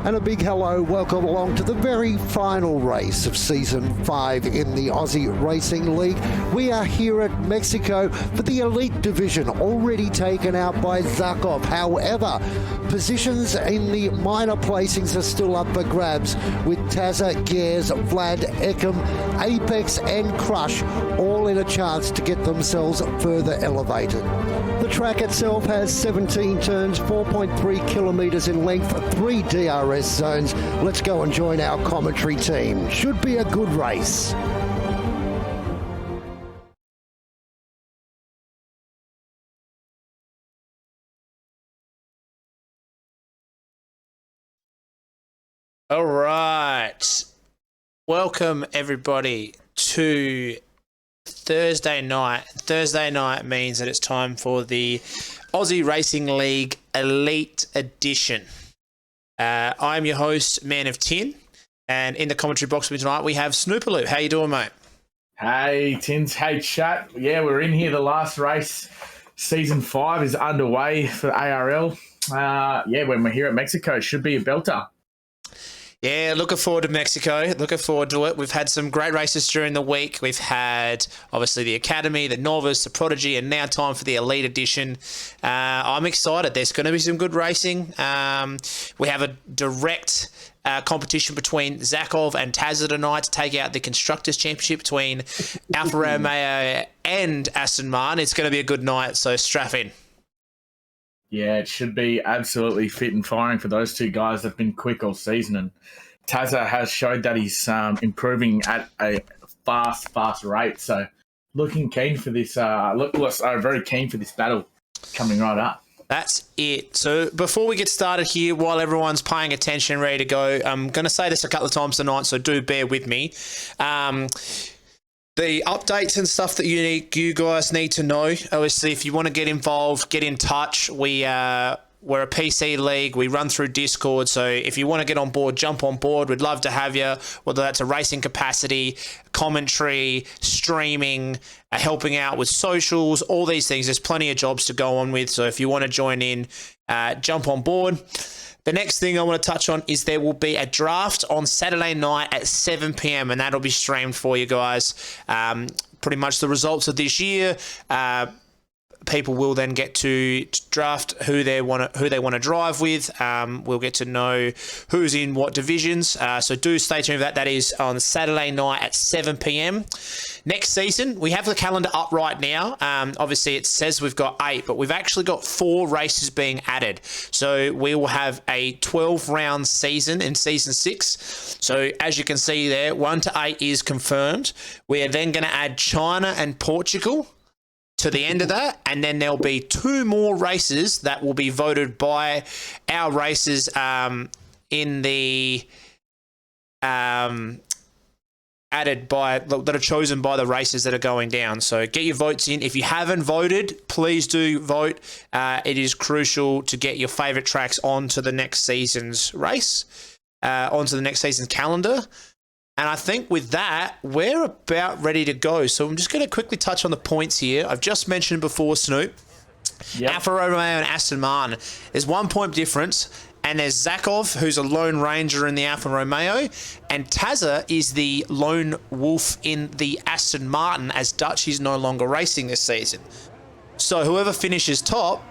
And a big hello, welcome along to the very final race of Season 5 in the Aussie Racing League. We are here at Mexico for the Elite Division, already taken out by Zakov. However, positions in the minor placings are still up for grabs, with Taza, Gears, Vlad, Ekem, Apex and Crush all in a chance to get themselves further elevated. The track itself has 17 turns, 4.3 kilometres in length, 3 DRS zones. Let's go and join our commentary team. Should be a good race. All right. Welcome, everybody, to Thursday night. Thursday night means that it's time for the Aussie Racing League Elite Edition. I'm your host, Man of Tin, and in the commentary box with me tonight we have Snooperloop. How you doing, mate? Hey, Tins. Hey, chat. Yeah, we're in here. The last race, Season 5, is underway for ARL. When we're here at Mexico, it should be a belter. Yeah, looking forward to Mexico. Looking forward to it. We've had some great races during the week. We've had, obviously, the Academy, the Novice, the Prodigy, and now time for the Elite Edition. I'm excited. There's going to be some good racing. We have a direct competition between Zakov and Taza tonight to take out the Constructors' Championship between Alfa Romeo and Aston Martin. It's going to be a good night, so strap in. Yeah, it should be absolutely fit and firing for those two guys that have been quick all season. And Taza has showed that he's improving at a fast rate. So looking keen for this, very keen for this battle coming right up. That's it. So before we get started here, while everyone's paying attention, ready to go, I'm going to say this a couple of times tonight, so do bear with me. The updates and stuff that you guys need to know. Obviously, if you want to get involved, get in touch. We're a PC league. We run through Discord. So if you want to get on board, jump on board. We'd love to have you, whether that's a racing capacity, commentary, streaming, helping out with socials, all these things. There's plenty of jobs to go on with. So if you want to join in, jump on board. The next thing I want to touch on is there will be a draft on Saturday night at 7 p.m. and that'll be streamed for you guys. Pretty much the results of this year. People will then get to draft who they want to drive with. We'll get to know who's in what divisions. So do stay tuned for that. That is on Saturday night at 7 p.m. Next season, we have the calendar up right now. Obviously, it says we've got 8, but we've actually got 4 races being added. So we will have a 12-round season in Season 6. So as you can see there, 1 to 8 is confirmed. We are then going to add China and Portugal to the end of that, and then there'll be 2 more races that will be voted by our racers in the added by that are chosen by the races that are going down. So get your votes in. If you haven't voted, please do vote. It is crucial to get your favourite tracks onto the next season's race, onto the next season's calendar. And I think with that, we're about ready to go. So I'm just going to quickly touch on the points here. I've just mentioned before, Snoop, Alfa Romeo and Aston Martin. There's 1 point difference. And there's Zakov, who's a lone ranger in the Alfa Romeo. And Taza is the lone wolf in the Aston Martin, as Dutch is no longer racing this season. So whoever finishes top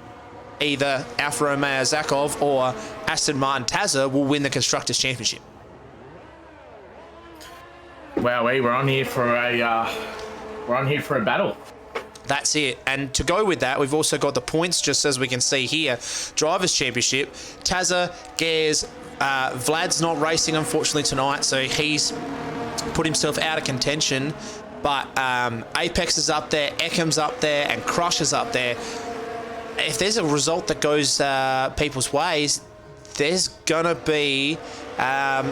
either Alfa Romeo Zakov or Aston Martin Tazza will win the Constructors' Championship. Wow, we're on here for a battle. That's it. And to go with that, we've also got the points, just as we can see here. Drivers' Championship, Tazza, Gares, Vlad's not racing, unfortunately, tonight, so he's put himself out of contention. But Apex is up there, Ekham's up there, and Crush is up there. If there's a result that goes people's ways, there's going to be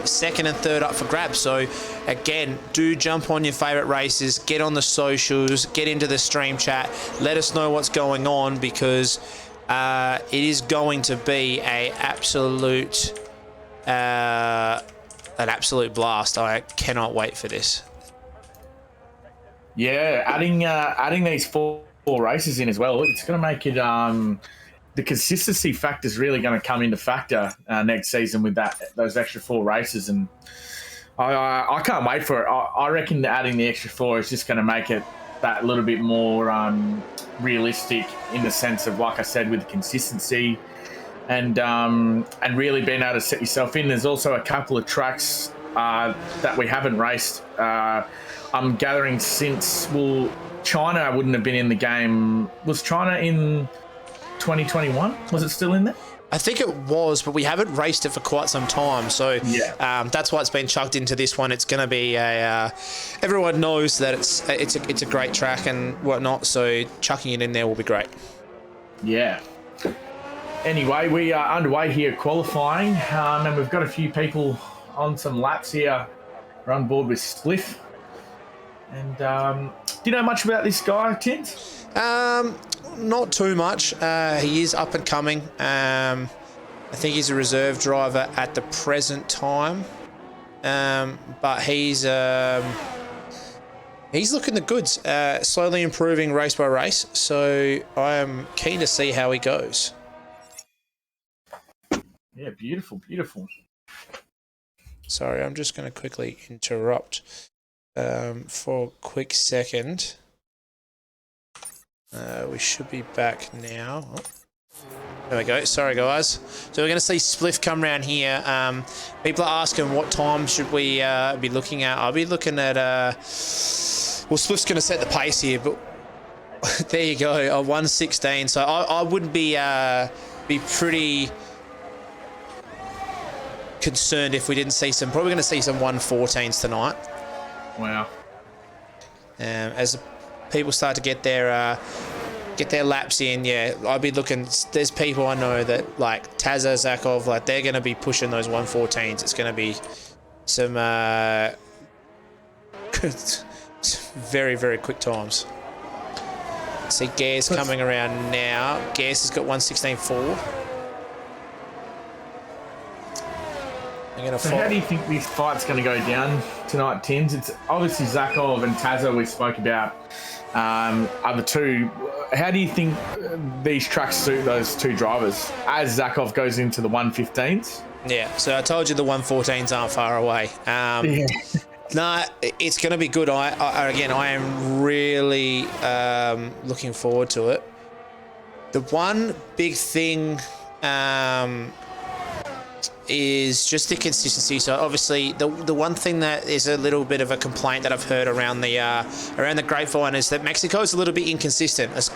second and third up for grabs. So, again, do jump on your favourite races, get on the socials, get into the stream chat, let us know what's going on, because it is going to be an absolute blast. I cannot wait for this. Yeah, adding these four races in as well, it's going to make it the consistency factor is really going to come into factor next season with those extra 4 races, and I can't wait for it. I reckon adding the extra 4 is just going to make it that little bit more realistic in the sense of, like I said, with the consistency and really being able to set yourself in. There's also a couple of tracks that we haven't raced. I'm gathering since, China wouldn't have been in the game. Was China in 2021? Was it still in there? I think it was, but we haven't raced it for quite some time. So yeah. That's why it's been chucked into this one. It's going to be everyone knows that it's a great track and whatnot, so chucking it in there will be great. Yeah. Anyway, we are underway here qualifying, and we've got a few people on some laps here. We're on board with Spliff. And do you know much about this guy, Tins? Not too much. He is up and coming. I think he's a reserve driver at the present time, but he's looking the goods. Slowly improving race by race. So I am keen to see how he goes. Yeah, beautiful, beautiful. Sorry, I'm just going to quickly interrupt for a quick second. We should be back now. Oh, there we go. Sorry, guys. So we're going to see Spliff come around here. People are asking what time should we be looking at. I'll be looking at... well, Spliff's going to set the pace here, but there you go, a 1:16. So I wouldn't be pretty concerned if we didn't see some... Probably going to see some 1:14s tonight. Wow. As people start to get their laps in, yeah, I'd be looking. There's people I know that like Tazza, Zakov, like they're going to be pushing those 1:14s. It's going to be some very, very quick times. See Gares coming around now. Gares has got 1:16.4. So how do you think this fight's going to go down tonight, Tins? It's obviously Zakov and Tazza we spoke about are the two. How do you think these tracks suit those two drivers as Zakov goes into the 1:15s? Yeah, so I told you the 1:14s aren't far away. Yeah. No, it's going to be good. I am really looking forward to it. The one big thing is just the consistency. So obviously the one thing that is a little bit of a complaint that I've heard around the grapevine is that Mexico is a little bit inconsistent. As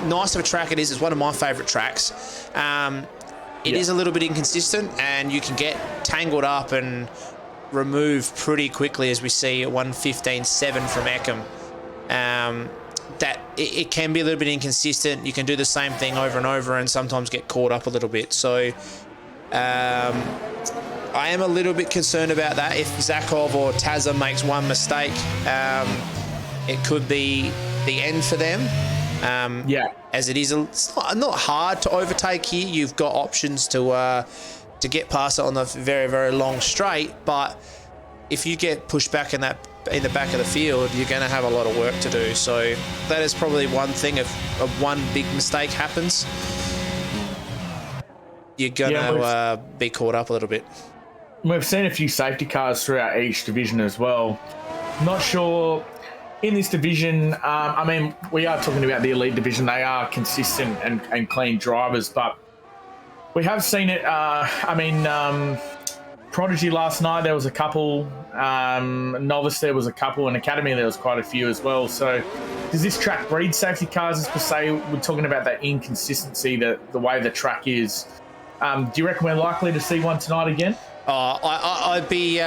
nice of a track it is, it's one of my favourite tracks. It is a little bit inconsistent, and you can get tangled up and removed pretty quickly, as we see at 1:15.7 from Eckham. That it can be a little bit inconsistent. You can do the same thing over and over and sometimes get caught up a little bit. So I am a little bit concerned about that. If Zakov or Tazza makes one mistake, it could be the end for them. As it is, it's not hard to overtake here. You've got options to get past it on the very, very long straight. But if you get pushed back in the back of the field, you're going to have a lot of work to do. So that is probably one thing. If one big mistake happens, you're going to be caught up a little bit. We've seen a few safety cars throughout each division as well. Not sure in this division, I mean, we are talking about the elite division. They are consistent and clean drivers, but we have seen it. Prodigy last night, there was a couple. Novice, there was a couple. And Academy, there was quite a few as well. So does this track breed safety cars, as per se? We're talking about that inconsistency, the way the track is. Do you reckon we're likely to see one tonight again? I'd be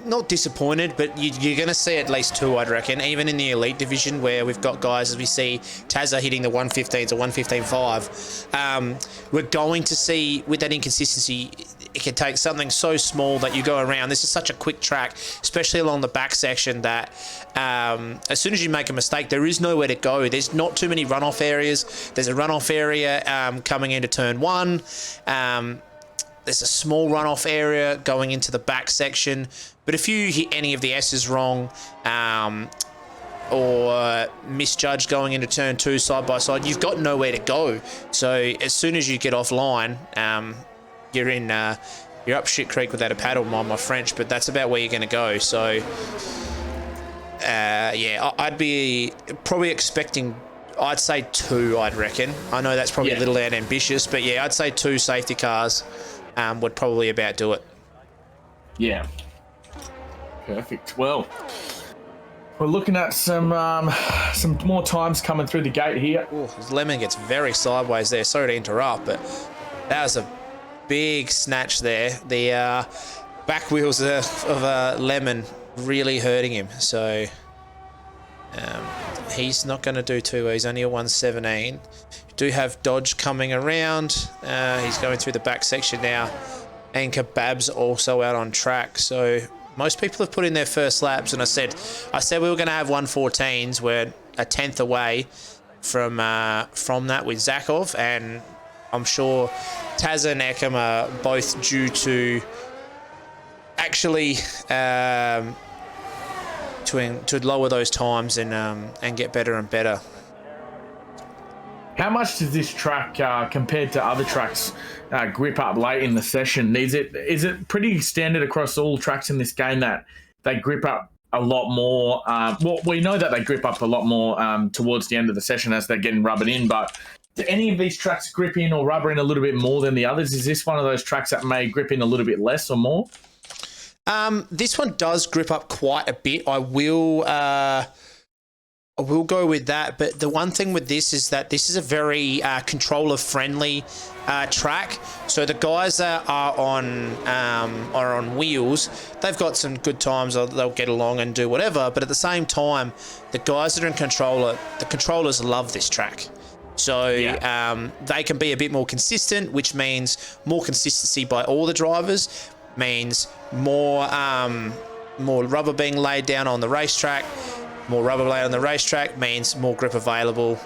not disappointed, but you're going to see at least two, I'd reckon. Even in the elite division, where we've got guys, as we see Tazza hitting the 115s or 115.5, we're going to see, with that inconsistency, it can take something so small that you go around. This is such a quick track, especially along the back section, that as soon as you make a mistake, there is nowhere to go. There's not too many runoff areas. There's a runoff area coming into turn one. There's a small runoff area going into the back section. But if you hit any of the S's wrong, or misjudge going into turn two side by side, you've got nowhere to go. So as soon as you get offline, you're up shit creek without a paddle, mind my French, but that's about where you're going to go. So I'd be probably expecting, I'd say two, I'd reckon. I know that's probably a little out ambitious, but yeah, I'd say two safety cars would probably about do it. Yeah. Perfect. Well, we're looking at some more times coming through the gate here. Ooh, Lemon gets very sideways there. Sorry to interrupt, but that was a big snatch there. The back wheels of Lemon really hurting him. So he's not going to do too well. He's only a 117. Do have Dodge coming around. He's going through the back section now. And Kebab's also out on track. So most people have put in their first laps, and I said we were going to have 114s. We're a tenth away from that with Zakov, and I'm sure Tazza and Ekam are both due to actually to lower those times and get better and better. How much does this track, compared to other tracks, grip up late in the session? Is it pretty standard across all tracks in this game that they grip up a lot more? Well, we know that they grip up a lot more towards the end of the session as they're getting rubbered in, but do any of these tracks grip in or rubber in a little bit more than the others? Is this one of those tracks that may grip in a little bit less or more? This one does grip up quite a bit. I will go with that. But the one thing with this is that this is a very controller-friendly track. So the guys that are on wheels, they've got some good times. They'll get along and do whatever. But at the same time, the guys that are in controller, the controllers love this track. So they can be a bit more consistent, which means more consistency by all the drivers, means more rubber being laid down on the racetrack. More rubber laid on the racetrack means more grip available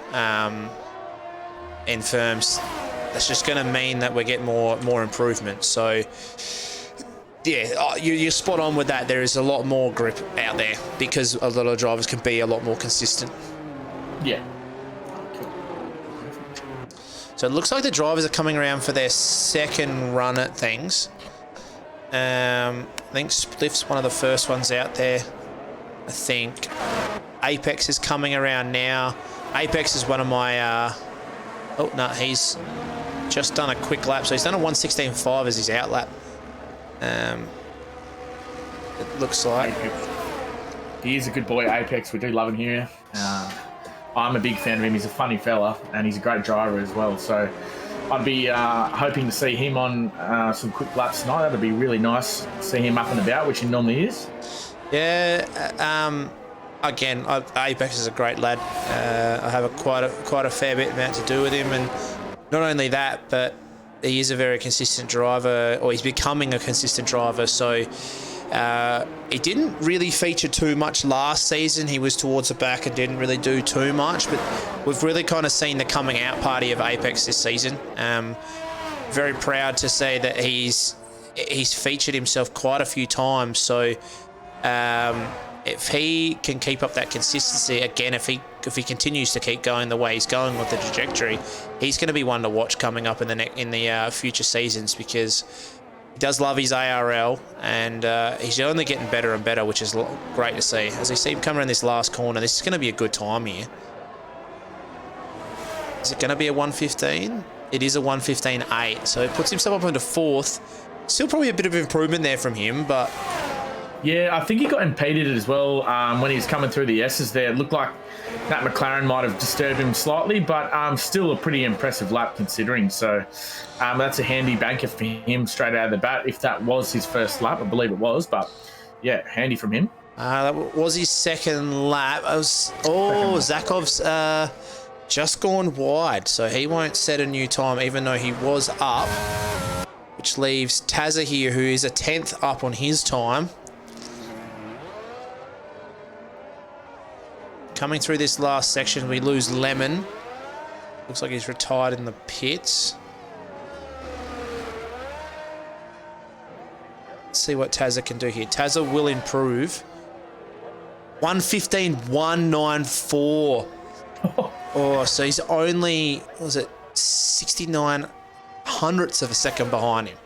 in firms. That's just going to mean that we get more improvement. So yeah, you're spot on with that. There is a lot more grip out there because a lot of drivers can be a lot more consistent. Yeah. So it looks like the drivers are coming around for their second run at things. I think Spliff's one of the first ones out there. I think Apex is coming around now. Apex is one of my... he's just done a quick lap. So he's done a 116.5 as his out lap. It looks like. He is a good boy, Apex. We do love him here. I'm a big fan of him. He's a funny fella, and he's a great driver as well. So I'd be hoping to see him on some quick laps tonight. That'd be really nice to see him up and about, which he normally is. Yeah. Again, Apex is a great lad. I have quite a fair bit amount to do with him, and not only that, but he is a very consistent driver, or he's becoming a consistent driver. So he didn't really feature too much last season. He was towards the back and didn't really do too much, but we've really kind of seen the coming out party of Apex this season. Very proud to say that he's featured himself quite a few times. So if he can keep up that consistency again, if he continues to keep going the way he's going with the trajectory, he's going to be one to watch coming up in the future seasons, because He does love his ARL, and he's only getting better and better, which is great to see. As we see him come around this last corner, this is going to be a good time here. Is it going to be a 1:15? It is a 1:15.8, so it puts himself up into 4th. Still probably a bit of improvement there from him, but... Yeah, I think he got impeded as well when he was coming through the S's there. It looked like that McLaren might have disturbed him slightly, but still a pretty impressive lap considering. So that's a handy banker for him straight out of the bat. If that was his first lap, I believe it was, but yeah, handy from him. That was his second lap. Zakov's just gone wide, so he won't set a new time, even though he was up, which leaves Tazza here, who is a 10th up on his time. Coming through this last section, we lose Lemon. Looks like he's retired in the pits. Let's see what Tazza can do here. Tazza will improve. 1:15.194. Oh, so he's only, what was it, 69 hundredths of a second behind him.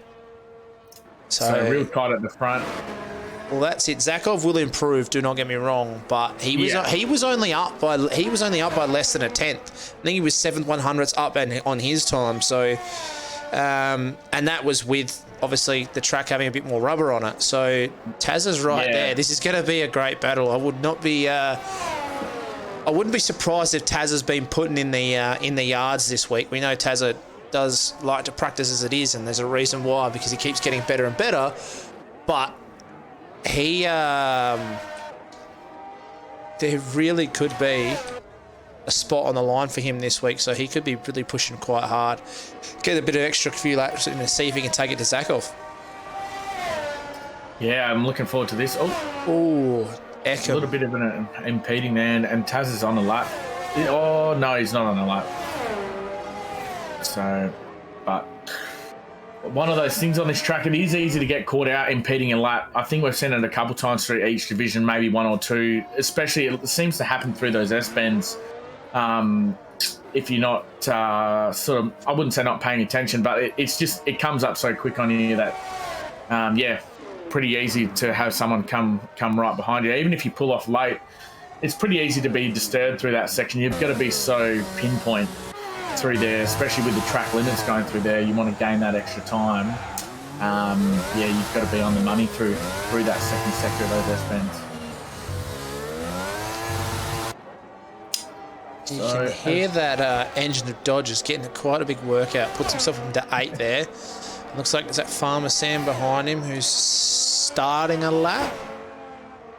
So real tight at the front. Well, that's it. Zakov will improve. Do not get me wrong, but he was only up by less than a 10th. I think he was 7/100ths up and on his time. So, and that was with obviously the track having a bit more rubber on it. So Tazza's right there. This is going to be a great battle. I wouldn't be surprised if Tazza's been putting in the yards this week. We know Tazza does like to practice as it is, and there's a reason why, because he keeps getting better and better. But he, there really could be a spot on the line for him this week, so he could be really pushing quite hard. Get a bit of extra few laps and see if he can take it to Zakov. Yeah, I'm looking forward to this. Oh, Echo. A little bit of an impeding there, and Taz is on the lap. Oh, no, he's not on the lap. So, but one of those things on this track, it is easy to get caught out impeding a lap. I think we've seen it a couple times through each division, maybe one or two. Especially, it seems to happen through those S-bends. If you're not I wouldn't say not paying attention, but it comes up so quick on you that, pretty easy to have someone come right behind you. Even if you pull off late, it's pretty easy to be disturbed through that section. You've got to be so pinpoint through there, especially with the track limits going through there. You want to gain that extra time. You've got to be on the money through that second sector of those S-bends. You can hear that engine of Dodge is getting quite a big workout. Puts himself into 8 there. Looks like it's that Farmer Sam behind him who's starting a lap.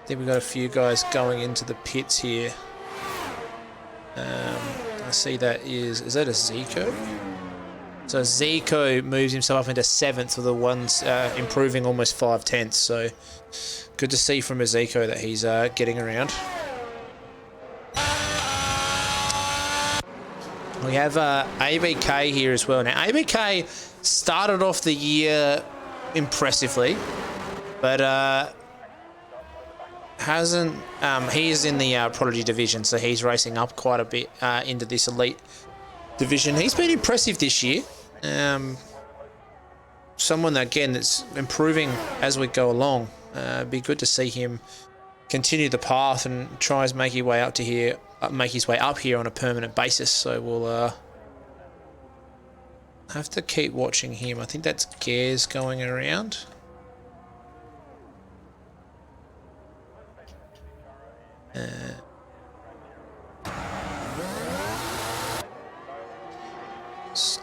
I think we've got a few guys going into the pits here. I see that is that a Zico? So Zico moves himself up into 7th with the ones improving almost 5/10. So good to see from a Zico that he's getting around. We have ABK here as well. Now, ABK started off the year impressively, but hasn't. He is in the Prodigy division, so he's racing up quite a bit into this elite division. He's been impressive this year. Someone, again, that's improving as we go along. Be good to see him continue the path and try and make his way up to here. Make his way up here on a permanent basis. So we'll have to keep watching him. I think that's Gares going around.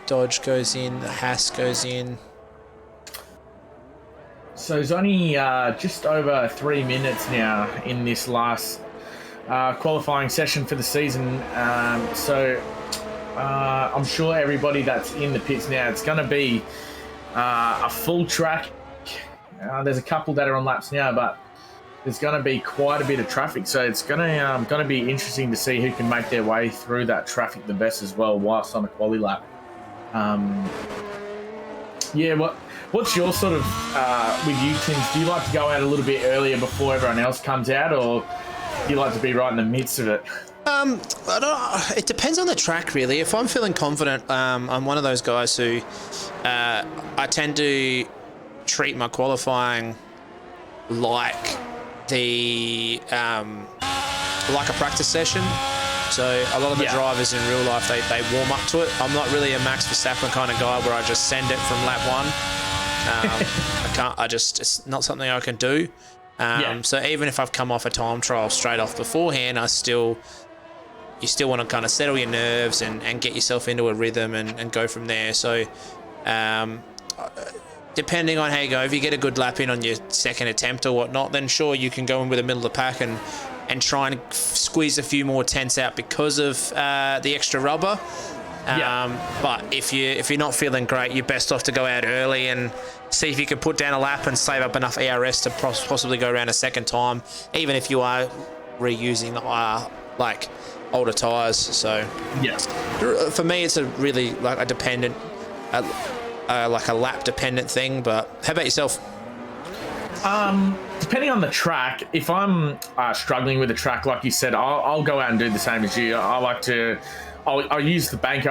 Dodge goes in. The Haas goes in. So there's only just over 3 minutes now in this last qualifying session for the season. I'm sure everybody that's in the pits now, it's going to be a full track. There's a couple that are on laps now, but there's going to be quite a bit of traffic. So it's going to be interesting to see who can make their way through that traffic the best as well, whilst on a quali lap. What's your sort of with you, Tims? Do you like to go out a little bit earlier before everyone else comes out, or do you like to be right in the midst of it? It depends on the track, really. If I'm feeling confident, I'm one of those guys who I tend to treat my qualifying like like a practice session. So a lot of the drivers in real life, they warm up to it. I'm not really a Max Verstappen kind of guy where I just send it from lap one. It's not something I can do. So even if I've come off a time trial straight off beforehand, you still want to kind of settle your nerves and get yourself into a rhythm and go from there. So depending on how you go, if you get a good lap in on your second attempt or whatnot, then sure, you can go in with the middle of the pack and try and squeeze a few more tenths out because of the extra rubber. But if you're not feeling great, you're best off to go out early and see if you can put down a lap and save up enough ERS to possibly go around a second time, even if you are reusing like older tyres. So for me, it's a really like a dependent, like a lap dependent thing. But how about yourself? Depending on the track, if I'm struggling with the track, like you said, I'll go out and do the same as you. I'll use the banker.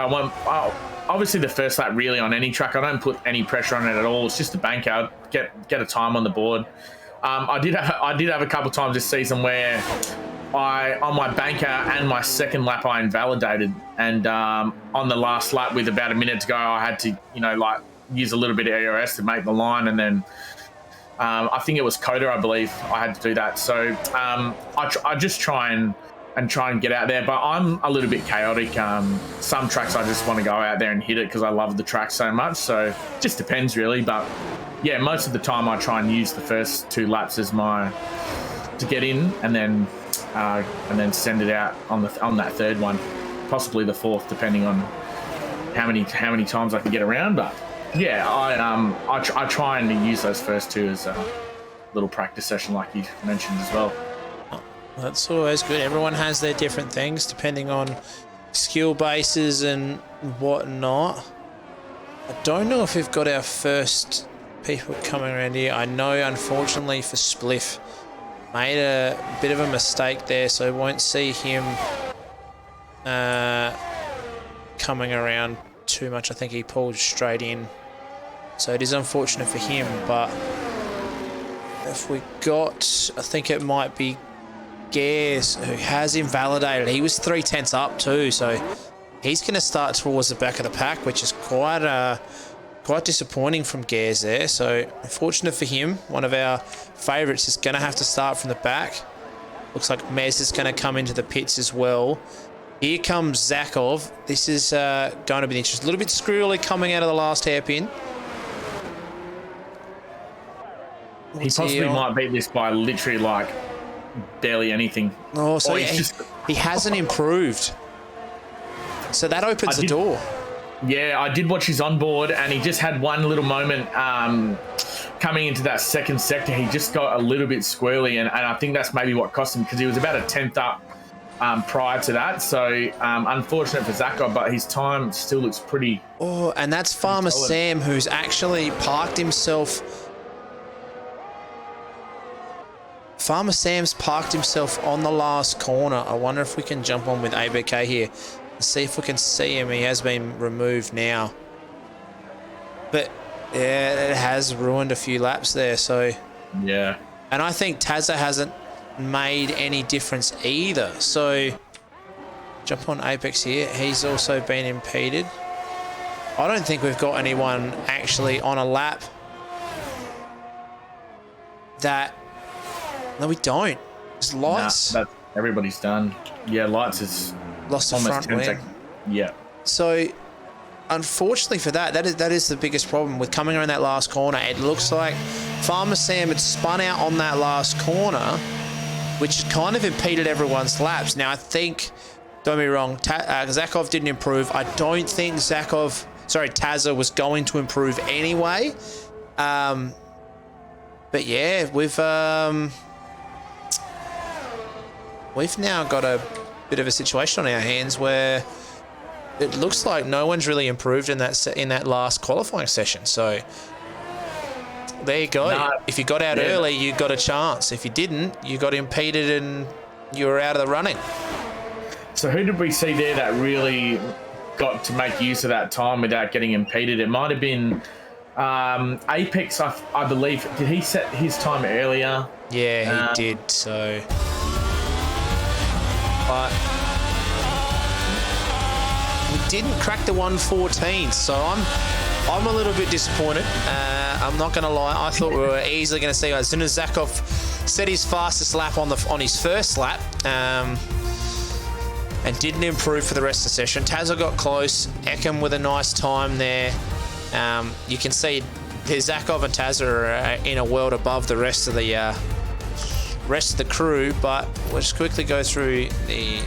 Obviously the first lap really on any track, I don't put any pressure on it at all. It's just a banker, get a time on the board. I did have a couple of times this season where on my banker and my second lap I invalidated, and on the last lap with about a minute to go, I had to use a little bit of ERS to make the line, and then I think it was Coda, I believe I had to do that. So I just try and get out there, but I'm a little bit chaotic. Some tracks I just want to go out there and hit it because I love the track so much. So it just depends really. But yeah, most of the time I try and use the first two laps as to get in, and then send it out on that third one, possibly the fourth, depending on how many times I can get around. But yeah, I try and use those first two as a little practice session, like you mentioned as well. That's always good. Everyone has their different things depending on skill bases and whatnot. I don't know if we've got our first people coming around here. I know, unfortunately, for Spliff, made a bit of a mistake there, so I won't see him coming around too much. I think he pulled straight in, so it is unfortunate for him. But if we got, I think it might be Gares, who has invalidated. He was 3/10 up too, so he's going to start towards the back of the pack, which is quite disappointing from Gares there. So unfortunate for him. One of our favourites is going to have to start from the back. Looks like Mez is going to come into the pits as well. Here comes Zakov. This is going to be interesting. A little bit squirrely coming out of the last hairpin. He possibly might beat this by literally barely anything. Oh, so he hasn't improved. So that opens the door. Yeah, I did watch his onboard, and he just had one little moment coming into that second sector. He just got a little bit squirrely, and I think that's maybe what cost him, because he was about a 10th up prior to that. So unfortunate for Zakov, but his time still looks pretty. Oh, and that's Farmer solid. Sam, who's actually parked himself. Farmer Sam's parked himself on the last corner. I wonder if we can jump on with ABK here and see if we can see him. He has been removed now. But yeah, it has ruined a few laps there. So yeah. And I think Tazza hasn't made any difference either. So jump on Apex here. He's also been impeded. I don't think we've got anyone actually on a lap that... No, we don't. It's Lights. Nah, everybody's done. Yeah, Lights is lost the front wing. Yeah. So, unfortunately for that is the biggest problem with coming around that last corner. It looks like Farmer Sam had spun out on that last corner, which kind of impeded everyone's laps. Now, I think, don't be wrong, Zakov didn't improve. I don't think Tazza was going to improve anyway. But yeah, we've now got a bit of a situation on our hands where it looks like no one's really improved in that last qualifying session. So there you go. No, if you got out early, you got a chance. If you didn't, you got impeded and you were out of the running. So who did we see there that really got to make use of that time without getting impeded? It might have been Apex, I believe, did he set his time earlier? Yeah, he did. So, but we didn't crack the 1:14. So I'm a little bit disappointed. I'm not going to lie. I thought we were easily going to see as soon as Zakov set his fastest lap on his first lap. And didn't improve for the rest of the session. Tazza got close. Ekem with a nice time there. You can see Zakov and Tazza are in a world above the rest of the crew, but we'll just quickly go through the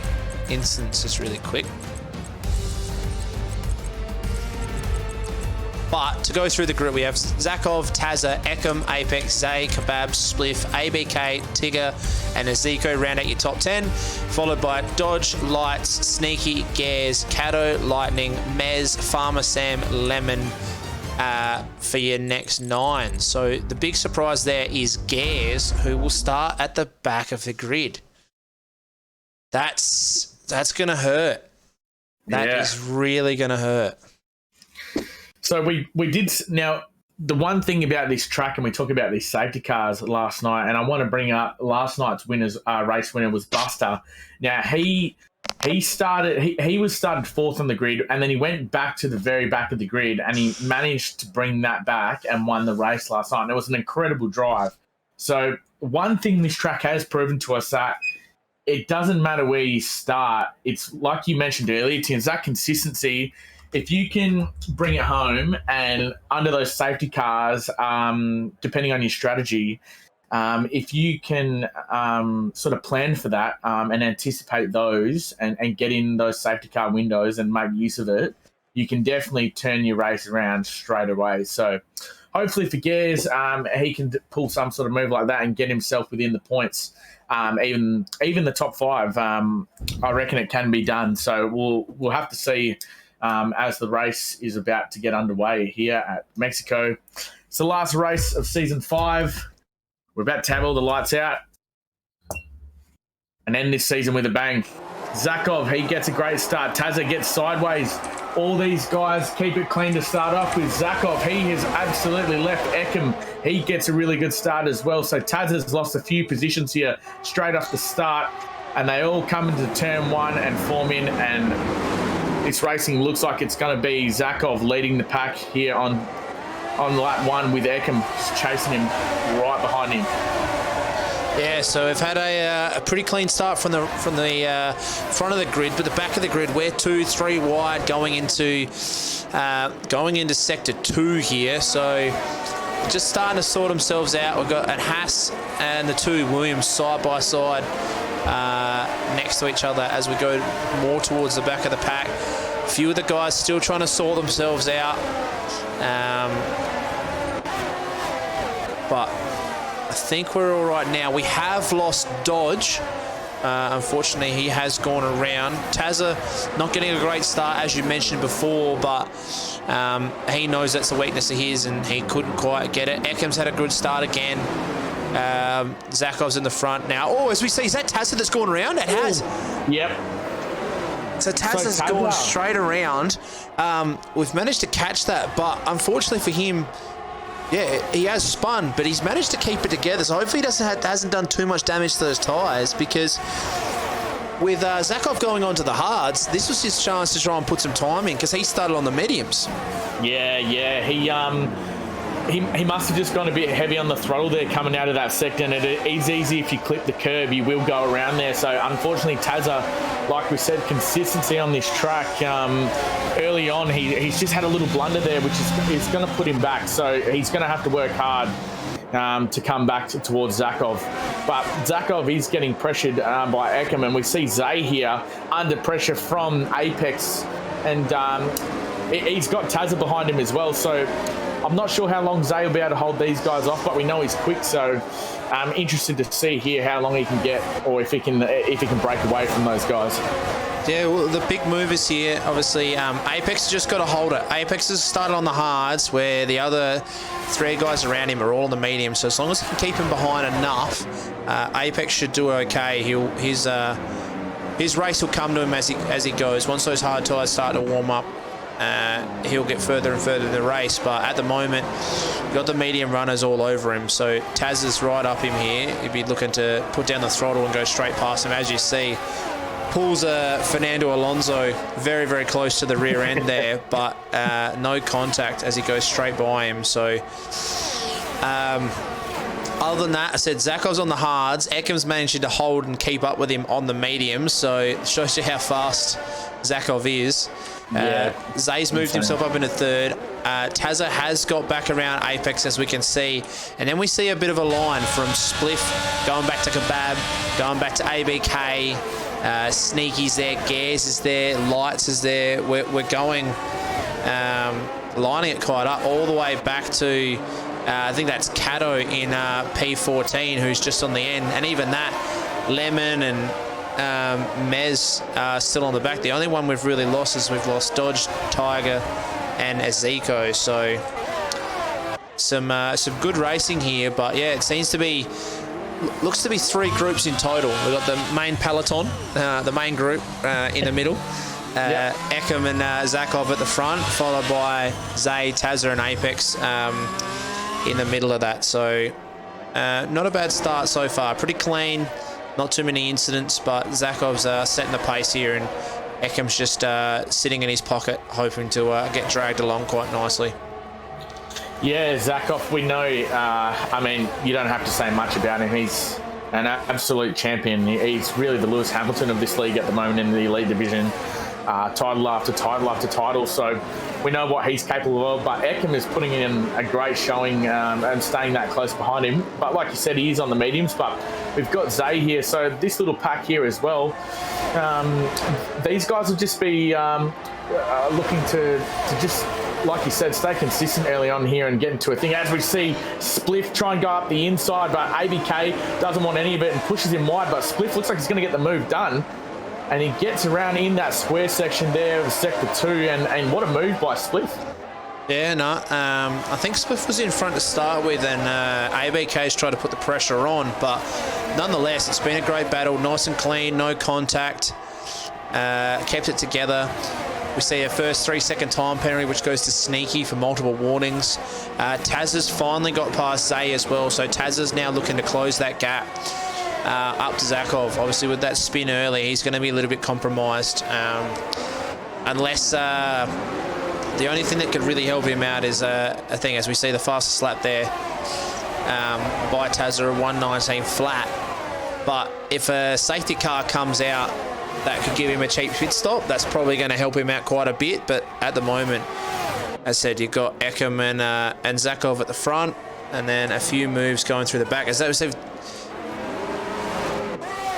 instances really quick. But to go through the group, we have Zakov, Tazza, Ekem, Apex, Zay, Kebab, Spliff, ABK, Tigger, and Aziko round out your top 10, followed by Dodge, Lights, Sneaky, Gares, Cato, Lightning, Mez, Farmer Sam, Lemon for your next 9. So the big surprise there is Gares, who will start at the back of the grid. That's going to hurt. That is really going to hurt. So we did now. The one thing about this track, and we talked about these safety cars last night, and I want to bring up last night's race winner was Buster. Now he was started 4th on the grid, and then he went back to the very back of the grid, and he managed to bring that back and won the race last night. And it was an incredible drive. So one thing this track has proven to us that it doesn't matter where you start. It's like you mentioned earlier, Tim, that consistency. If you can bring it home and under those safety cars, depending on your strategy, if you can sort of plan for that and anticipate those and get in those safety car windows and make use of it, you can definitely turn your race around straight away. So hopefully for Gares, he can pull some sort of move like that and get himself within the points. Even the top 5, I reckon it can be done. So we'll have to see. As the race is about to get underway here at Mexico. It's the last race of season 5. We're about to have all the lights out and end this season with a bang. Zakov, he gets a great start. Tazza gets sideways. All these guys keep it clean to start off with. Zakov, he has absolutely left Ekem. He gets a really good start as well. So Tazza's lost a few positions here straight off the start, and they all come into turn 1 and form in, and this racing looks like it's going to be Zakov leading the pack here on lap 1 with Ekem chasing him right behind him. Yeah, so we've had a pretty clean start from the front of the grid, but the back of the grid we're 2-3 wide going into sector 2 here. So just starting to sort themselves out. We've got a Haas and the 2 Williams side by side. Next to each other as we go more towards the back of the pack. A few of the guys still trying to sort themselves out. But I think we're all right now. We have lost Dodge. Unfortunately, he has gone around. Tazza not getting a great start, as you mentioned before, but he knows that's a weakness of his and he couldn't quite get it. Ekem's had a good start again. Zakov's in the front now. Oh, as we see, is that Tazza that's gone around? It has. Yep. So Tazza's gone straight around. We've managed to catch that, but unfortunately for him, yeah, he has spun, but he's managed to keep it together. So hopefully he hasn't done too much damage to those tyres, because with Zakov going on to the hards, this was his chance to try and put some time in, because he started on the mediums. Yeah. He must have just gone a bit heavy on the throttle there coming out of that sector, and it's easy if you clip the curb, you will go around there. So unfortunately, Tazza, like we said, consistency on this track. Early on, he's just had a little blunder there, which is going to put him back. So he's going to have to work hard to come back towards Zakov. But Zakov is getting pressured by Ekem, and we see Zay here under pressure from Apex, and he's got Tazza behind him as well. So I'm not sure how long Zay will be able to hold these guys off, but we know he's quick, so I'm interested to see here how long he can get, or if he can break away from those guys. Yeah, well, the big movers here, obviously, Apex just got to hold it. Apex has started on the hards, where the other 3 guys around him are all on the medium, so as long as he can keep him behind enough, Apex should do okay. His race will come to him as he goes. Once those hard tyres start to warm up, he'll get further and further in the race. But at the moment, you've got the medium runners all over him. So Taz is right up him here. He'd be looking to put down the throttle and go straight past him. As you see, pulls Fernando Alonso very, very close to the rear end there, but no contact as he goes straight by him. So other than that, I said Zakov's on the hards. Ekham's managing to hold and keep up with him on the mediums, so it shows you how fast Zakov is. Zay's moved himself up into third. Tazza has got back around Apex, as we can see. And then we see a bit of a line from Spliff going back to Kebab, going back to ABK. Sneaky's there, Gares is there, Lights is there. We're going, lining it quite up all the way back to, I think that's Cato in P14, who's just on the end. And even that, Lemon and Mez still on the back. The only one we've really lost is we've lost Dodge, Tiger, and Azeko. So some good racing here, but yeah, it seems to be, looks to be 3 groups in total. We've got the main peloton, the main group in the middle. Ekam and Zakov at the front, followed by Zay, Tazza, and Apex in the middle of that. So not a bad start so far. Pretty clean. Not too many incidents, but Zakov's setting the pace here, and Ekam's just sitting in his pocket, hoping to get dragged along quite nicely. Yeah, Zakov, we know, I mean, you don't have to say much about him. He's an absolute champion. He's really the Lewis Hamilton of this league at the moment in the elite division. Title after title after title, so we know what he's capable of, but Ekam is putting in a great showing and staying that close behind him. But like you said, he is on the mediums, but we've got Zay here, so this little pack here as well, these guys will just be looking to just, like you said, stay consistent early on here and get into a thing. As we see Spliff try and go up the inside, but ABK doesn't want any of it and pushes him wide, but Spliff looks like he's going to get the move done. And he gets around in that square section there of sector 2, and what a move by Spliff. Yeah, no, I think Spliff was in front to start with, and ABK's tried to put the pressure on, but nonetheless, it's been a great battle, nice and clean, no contact, kept it together. We see a first 3-second time penalty, which goes to Sneaky for multiple warnings. Taz has finally got past Zay as well, so Taz is now looking to close that gap. Up to Zakov. Obviously, with that spin early, he's going to be a little bit compromised. Unless the only thing that could really help him out is a thing, as we see the fastest lap there by Tazza, 1:19 flat. But if a safety car comes out, that could give him a cheap pit stop. That's probably going to help him out quite a bit. But at the moment, as I said, you've got Ekam and Zakov at the front, and then a few moves going through the back. As I said,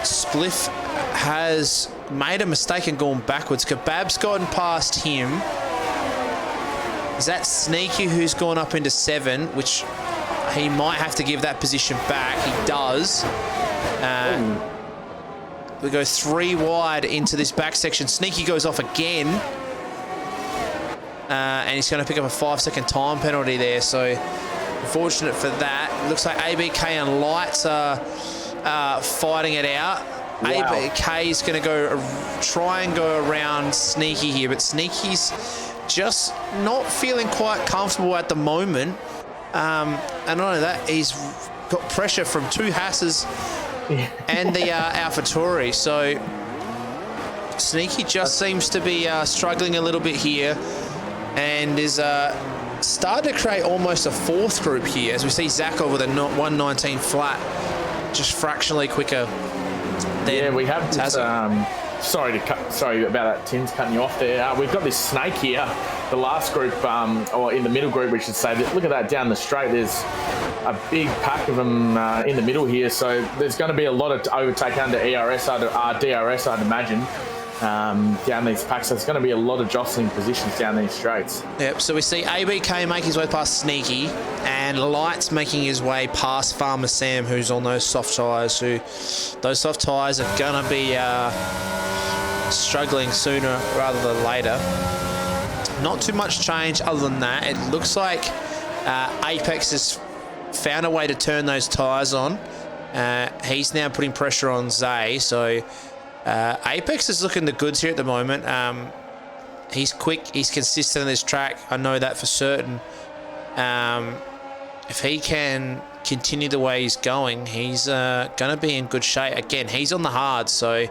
Spliff has made a mistake and gone backwards. Kebab's gotten past him. Is that Sneaky who's gone up into 7, which he might have to give that position back. He does. We go 3 wide into this back section. Sneaky goes off again. And he's going to pick up a 5-second time penalty there. So, unfortunate for that. Looks like ABK and Lights are fighting it out. Wow. ABK is going to try and go around Sneaky here, but Sneaky's just not feeling quite comfortable at the moment. And not only that, he's got pressure from 2 Hasses and the AlphaTauri. So Sneaky just seems to be struggling a little bit here, and is starting to create almost a 4th group here, as we see Zakov with a 1:19 flat, just fractionally quicker. Yeah, we have this, sorry about that, Tim's cutting you off there. We've got this snake here, the last group, or in the middle group, we should say. Look at that down the straight. There's a big pack of them in the middle here, so there's going to be a lot of overtake under DRS, I'd imagine, down these packs. So there's going to be a lot of jostling positions down these straights. Yep, so we see ABK make his way past Sneaky, and Lights making his way past Farmer Sam, who's on those soft tyres. Those soft tyres are going to be struggling sooner rather than later. Not too much change other than that. It looks like Apex has found a way to turn those tyres on. He's now putting pressure on Zay, so Apex is looking the goods here at the moment. He's quick. He's consistent on this track. I know that for certain. If he can continue the way he's going, he's going to be in good shape. Again, he's on the hard, so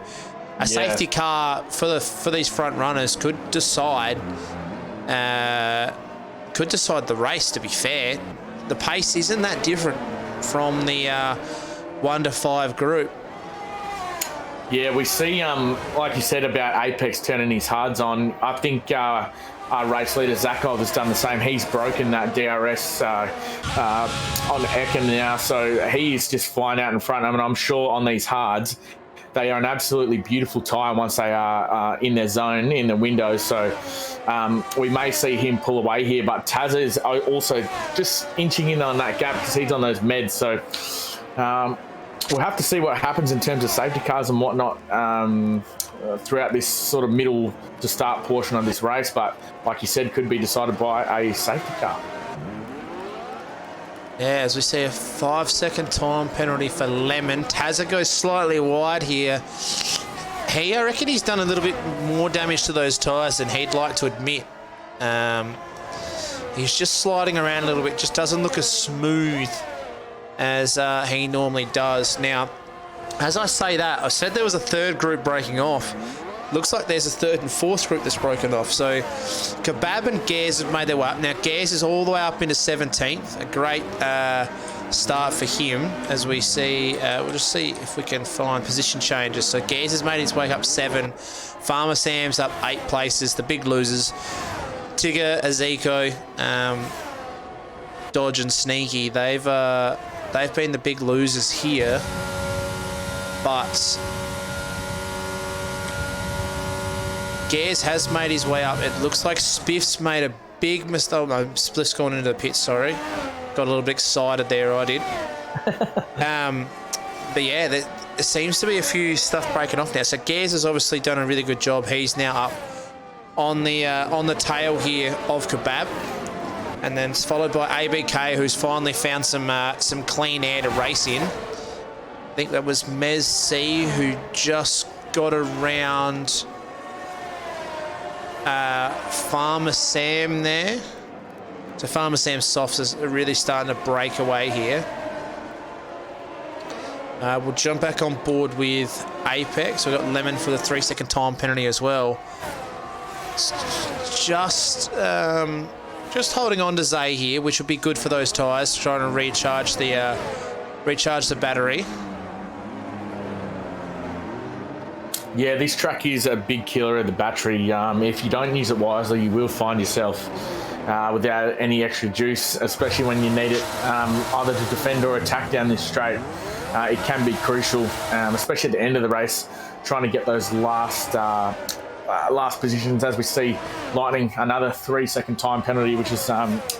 a safety car for these front runners could decide the race. To be fair, the pace isn't that different from the 1 to 5 group. Yeah, we see, like you said about Apex turning his hards on. I think our race leader Zakov has done the same. He's broken that DRS on Ekem now, so he is just flying out in front. I mean, I'm sure on these hards, they are an absolutely beautiful tyre once they are in their zone, in the window. So we may see him pull away here, but Taz is also just inching in on that gap because he's on those meds. So we'll have to see what happens in terms of safety cars and whatnot throughout this sort of middle to start portion of this race. But like you said, could be decided by a safety car. Yeah, as we see a 5-second time penalty for Lemon. Tazza goes slightly wide here. I reckon he's done a little bit more damage to those tyres than he'd like to admit. He's just sliding around a little bit, just doesn't look as smooth as he normally does. Now, as I say that, I said there was a third group breaking off. Looks like there's a third and fourth group that's broken off. So Kebab and Gares have made their way up. Now Gares is all the way up into 17th. A great start for him, as we see. We'll just see if we can find position changes. So Gares has made his way up 7. Farmer Sam's up 8 places. The big losers, Tigger, Azeko, Dodge and Sneaky. They've been the big losers here. But Gares has made his way up. It looks like Spiff's made a big mistake. Oh, no, Spiff's gone into the pit, sorry. Got a little bit excited there, I did. But yeah, there seems to be a few stuff breaking off now. So Gares has obviously done a really good job. He's now up on the tail here of Kebab. And then it's followed by ABK, who's finally found some clean air to race in. I think that was Mez C, who just got around Farmer Sam there. So Farmer Sam's softs are really starting to break away here. We'll jump back on board with Apex. We've got Lemon for the 3-second time penalty as well. Just holding on to Zay here, which would be good for those tyres, trying to recharge the battery. Yeah, this track is a big killer of the battery. If you don't use it wisely, you will find yourself without any extra juice, especially when you need it either to defend or attack down this straight. It can be crucial, especially at the end of the race, trying to get those last positions. As we see Lightning, another 3-second time penalty, which is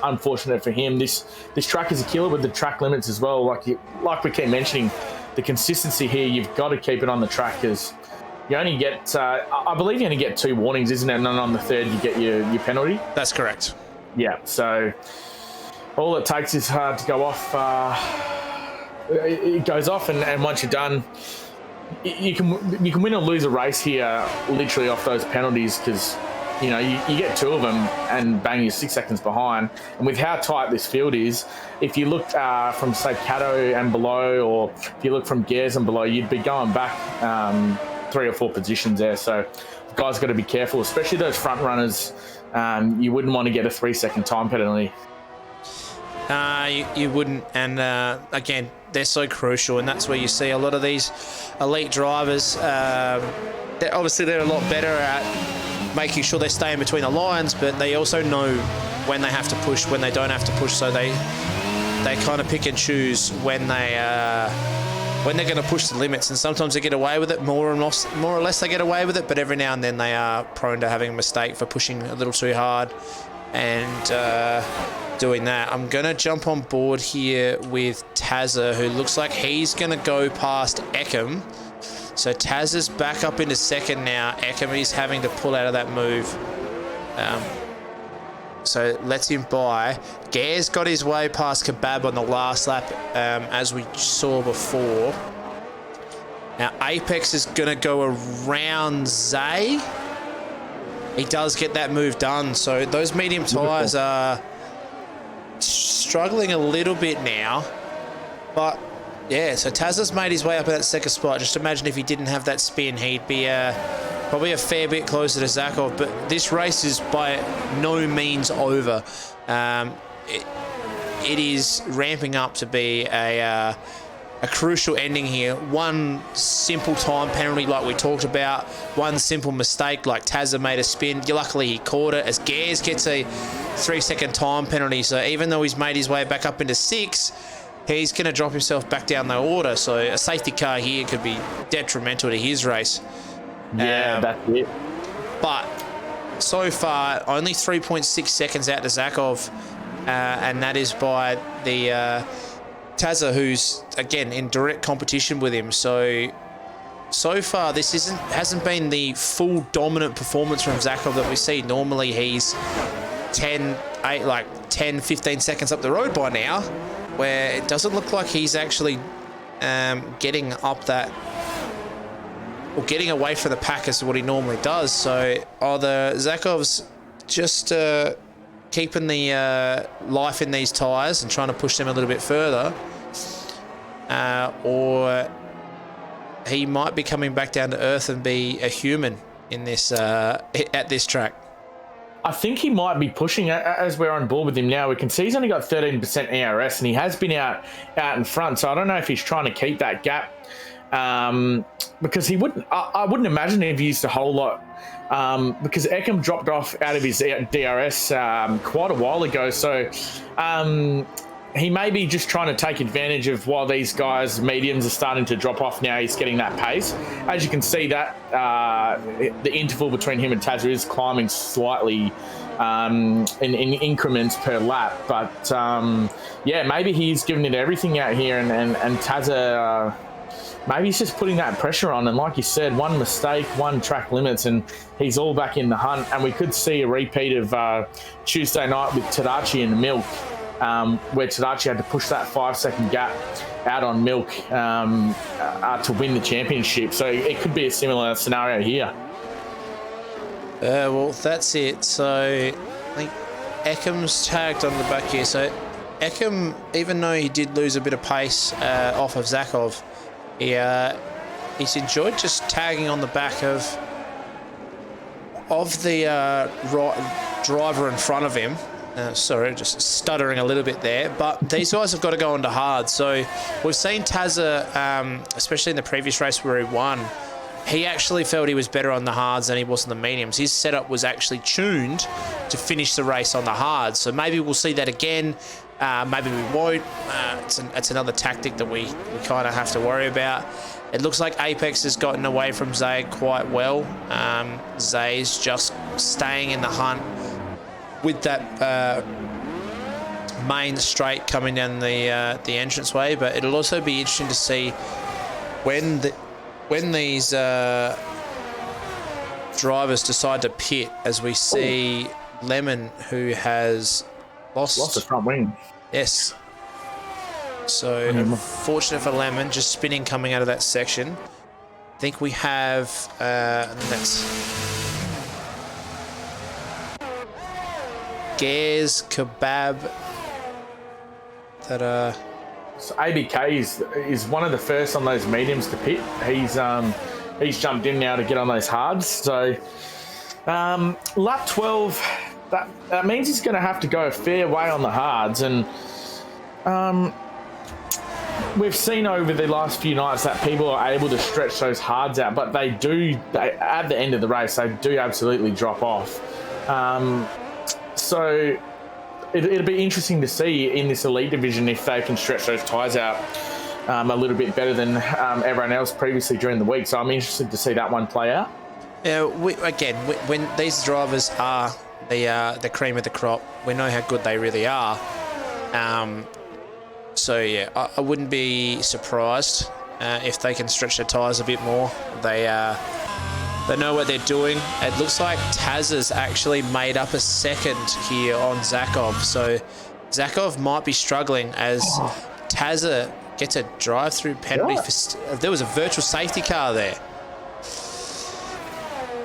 unfortunate for him. This track is a killer with the track limits as well. Like we keep mentioning, the consistency here, you've got to keep it on the track, because you only get, I believe you only get 2 warnings, isn't it? And then on the third, you get your penalty. That's correct. Yeah, so all it takes is to go off. It goes off, and once you're done, you can win or lose a race here literally off those penalties, because you get 2 of them and bang, you're 6 seconds behind. And with how tight this field is, if you look from say Cato and below, or if you look from Gares and below, you'd be going back 3 or 4 positions there. So the guys got to be careful, especially those front runners. You wouldn't want to get a 3-second time penalty. You wouldn't, and again, they're so crucial, and that's where you see a lot of these elite drivers. They're a lot better at making sure they stay in between the lines, but they also know when they have to push, when they don't have to push. So they kind of pick and choose when they're going to push the limits, and sometimes they get away with it. More or less they get away with it, but every now and then they are prone to having a mistake for pushing a little too hard and doing that. I'm going to jump on board here with Tazza, who looks like he's going to go past Ekem. So Tazza's back up into second now. Ekem is having to pull out of that move. So lets him by. Gare's got his way past Kebab on the last lap, as we saw before. Now Apex is going to go around Zay. he does get that move done. So those medium tyres are struggling a little bit now. But, yeah, so Tazza's made his way up in that second spot. Just imagine if he didn't have that spin, he'd be probably a fair bit closer to Zakov. But this race is by no means over. It is ramping up to be a crucial ending here. One simple time penalty like we talked about, one simple mistake like Tazza made a spin. Luckily he caught it as Gares gets a 3-second time penalty. So even though he's made his way back up into 6, he's going to drop himself back down the order. So a safety car here could be detrimental to his race. Yeah, that's it. But so far, only 3.6 seconds out to Zakov. And that is by the Tazza, who's again in direct competition with him. So far this hasn't been the full dominant performance from Zakov that we see. Normally he's 10, 15 seconds up the road by now, where it doesn't look like he's actually getting up that or getting away from the pack as to what he normally does. So either Zakov's just keeping the life in these tyres and trying to push them a little bit further, or he might be coming back down to earth and be a human in this at this track. I think he might be pushing, as we're on board with him now. We can see he's only got 13% ERS, and he has been out in front. So I don't know if he's trying to keep that gap, because he wouldn't. I wouldn't imagine he'd used a whole lot. Because Eckham dropped off out of his DRS quite a while ago, so he may be just trying to take advantage of while these guys, mediums, are starting to drop off now. He's getting that pace. As you can see, that the interval between him and Tazza is climbing slightly in increments per lap. But yeah, maybe he's giving it everything out here, and Tazza... maybe he's just putting that pressure on, and like you said, one mistake, one track limits, and he's all back in the hunt. And we could see a repeat of Tuesday night with Tadachi and Milk, where Tadachi had to push that 5-second gap out on Milk to win the championship. So it could be a similar scenario here. Well, that's it. So I think Eckham's tagged on the back here. So Eckham, even though he did lose a bit of pace off of Zakov, he's enjoyed just tagging on the back of the driver in front of him. Sorry, just stuttering a little bit there. But these guys have got to go into hard. So we've seen Tazza, especially in the previous race where he won, he actually felt he was better on the hards than he was on the mediums. His setup was actually tuned to finish the race on the hards. So maybe we'll see that again. Maybe we won't. It's another tactic that we kind of have to worry about. It looks like Apex has gotten away from Zay quite well. Zay's just staying in the hunt with that main straight coming down the entranceway. But it'll also be interesting to see when these drivers decide to pit, as we see Lemon, who has lost the front wing. Yes. So unfortunate for Lemon, just spinning coming out of that section. I think we have that's Gares Kebab that So ABK is one of the first on those mediums to pit. He's jumped in now to get on those hards. So lap 12, that means he's going to have to go a fair way on the hards. And we've seen over the last few nights that people are able to stretch those hards out, but they at the end of the race, they do absolutely drop off. So it'll be interesting to see in this elite division if they can stretch those tyres out a little bit better than everyone else previously during the week. So I'm interested to see that one play out. Yeah, when these drivers are the cream of the crop, we know how good they really are. So yeah, I wouldn't be surprised if they can stretch their tyres a bit more. They know what they're doing. It looks like Tazza's actually made up a second here on Zakov. So Zakov might be struggling as Tazza gets a drive-through penalty. There was a virtual safety car there.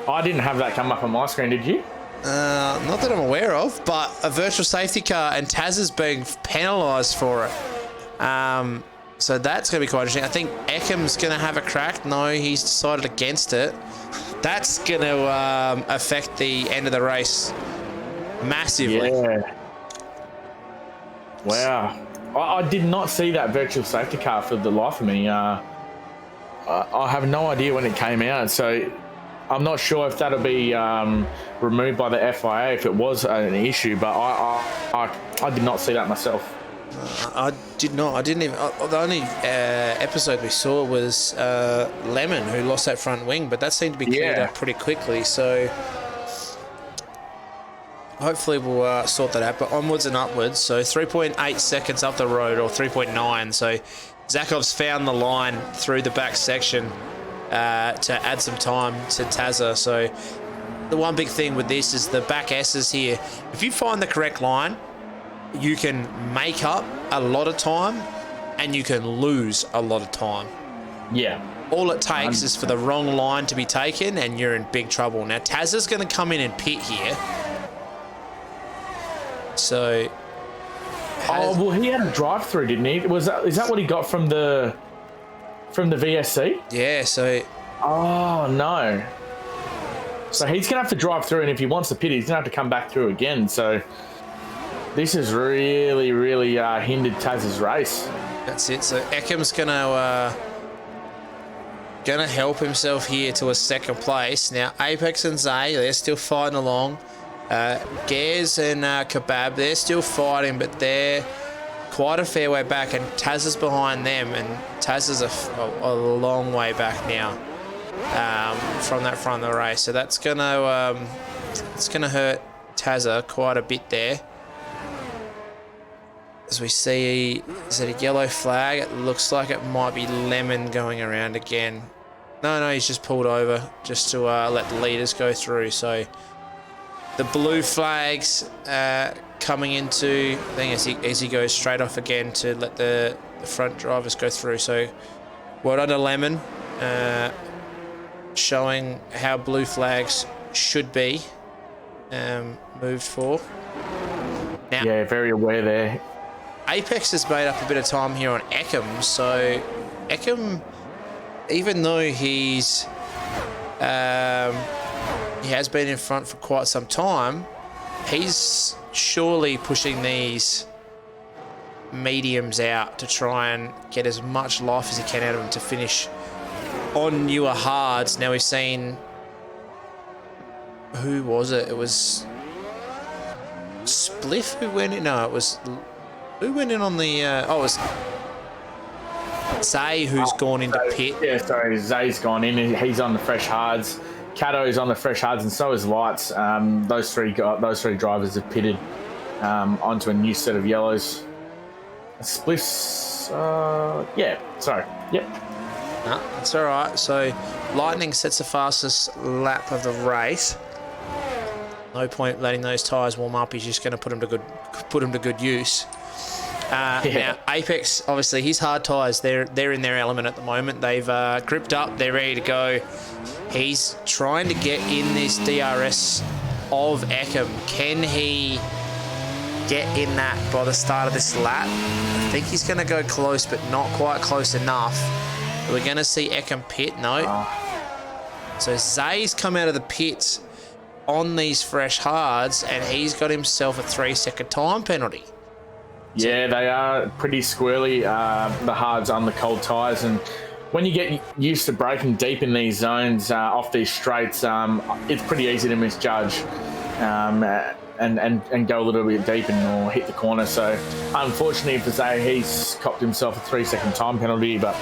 I didn't have that come up on my screen, did you? Not that I'm aware of, but a virtual safety car and Taz is being penalised for it. So that's going to be quite interesting. I think Eckham's going to have a crack. No, he's decided against it. That's going to affect the end of the race massively. Yeah. Wow. I did not see that virtual safety car for the life of me. I have no idea when it came out, so I'm not sure if that'll be removed by the FIA if it was an issue, but I did not see that myself. I did not. I didn't even. The only episode we saw was Lemon, who lost that front wing, but that seemed to be cleared up pretty quickly. So hopefully we'll sort that out. But onwards and upwards. So 3.8 seconds up the road, or 3.9. So Zakov's found the line through the back section to add some time to Tazza. So the one big thing with this is the back S's here. If you find the correct line, you can make up a lot of time and you can lose a lot of time. Yeah. All it takes is for the wrong line to be taken and you're in big trouble. Now, Tazza's going to come in and pit here. So... well, he had a drive-through, didn't he? Is that what he got from the VSC? Yeah, so... Oh, no. So he's going to have to drive through, and if he wants to pit, he's going to have to come back through again. So this has really, really hindered Taz's race. That's it. So Eckham's gonna help himself here to a second place. Now Apex and Zay, they're still fighting along. Gaz and Kebab, they're still fighting, but they're quite a fair way back, and Taz is behind them, and Taz is a long way back now from that front of the race. So that's gonna hurt Tazza quite a bit there. As we see, is it a yellow flag? It looks like it might be Lemon going around again. No, he's just pulled over just to let the leaders go through. So the blue flags coming into thing as he goes straight off again to let the front drivers go through. So well done to Lemon, showing how blue flags should be moved for. Now, yeah, very aware there. Apex has made up a bit of time here on Eckham, so Eckham, even though he has been in front for quite some time, he's surely pushing these mediums out to try and get as much life as he can out of them to finish on newer hards. Now we've seen, who was it? It was Spliff who went in. No, it was. Who went in on the... it was Zay who's gone into pit. Yeah, sorry, Zay's gone in. He's on the fresh hards. Cato's on the fresh hards, and so is Lights. Those three drivers have pitted onto a new set of yellows. Spliffs... Yep. No, that's all right. So Lightning sets the fastest lap of the race. No point letting those tyres warm up. He's just going to put them to good use. Now Apex, obviously his hard tyres, they're in their element at the moment. They've gripped up, they're ready to go. He's trying to get in this DRS of Eckham. Can he get in that by the start of this lap? I think he's going to go close, but not quite close enough. We're going to see Eckham pit. No. So Zay's come out of the pits on these fresh hards, and he's got himself a 3-second time penalty. Yeah, they are pretty squirrely, the hards on the cold tyres, and when you get used to braking deep in these zones off these straights, it's pretty easy to misjudge and go a little bit deep or hit the corner. So unfortunately for Zay, he's copped himself a 3-second time penalty, but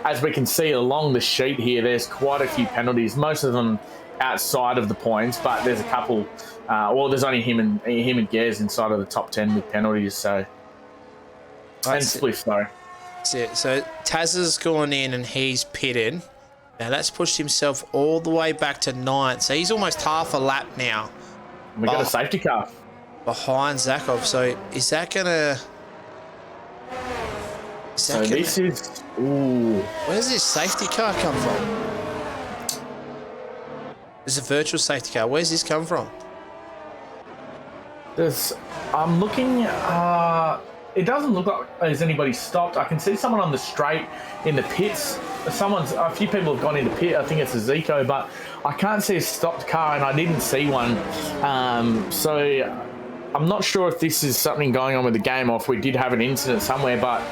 as we can see along the sheet here, there's quite a few penalties, most of them outside of the points, but there's a couple, there's only him and Gaz inside of the top 10 with penalties, so... And Spliff, though. That's it. So Taz has gone in and he's pitted. Now that's pushed himself all the way back to 9th. So he's almost half a lap now. We got a safety car behind Zakov. So is that gonna? This is. Ooh. Where's this safety car come from? There's a virtual safety car. Where's this come from? I'm looking. It doesn't look like there's anybody stopped. I can see someone on the straight in the pits. A few people have gone into pit. I think it's a Zico, but I can't see a stopped car, and I didn't see one. So I'm not sure if this is something going on with the game or if we did have an incident somewhere. But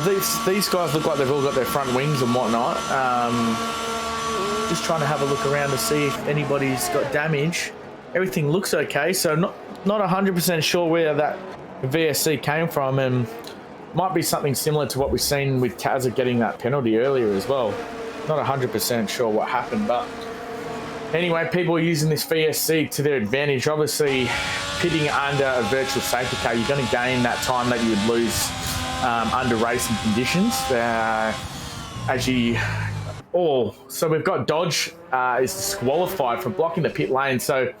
these guys look like they've all got their front wings and whatnot. Just trying to have a look around to see if anybody's got damage. Everything looks okay, so not 100% sure where that VSC came from, and might be something similar to what we've seen with Tazza getting that penalty earlier as well. Not 100% sure what happened, but anyway, people are using this VSC to their advantage. Obviously, pitting under a virtual safety car, you're going to gain that time that you would lose under racing conditions. So we've got Dodge is disqualified for blocking the pit lane. So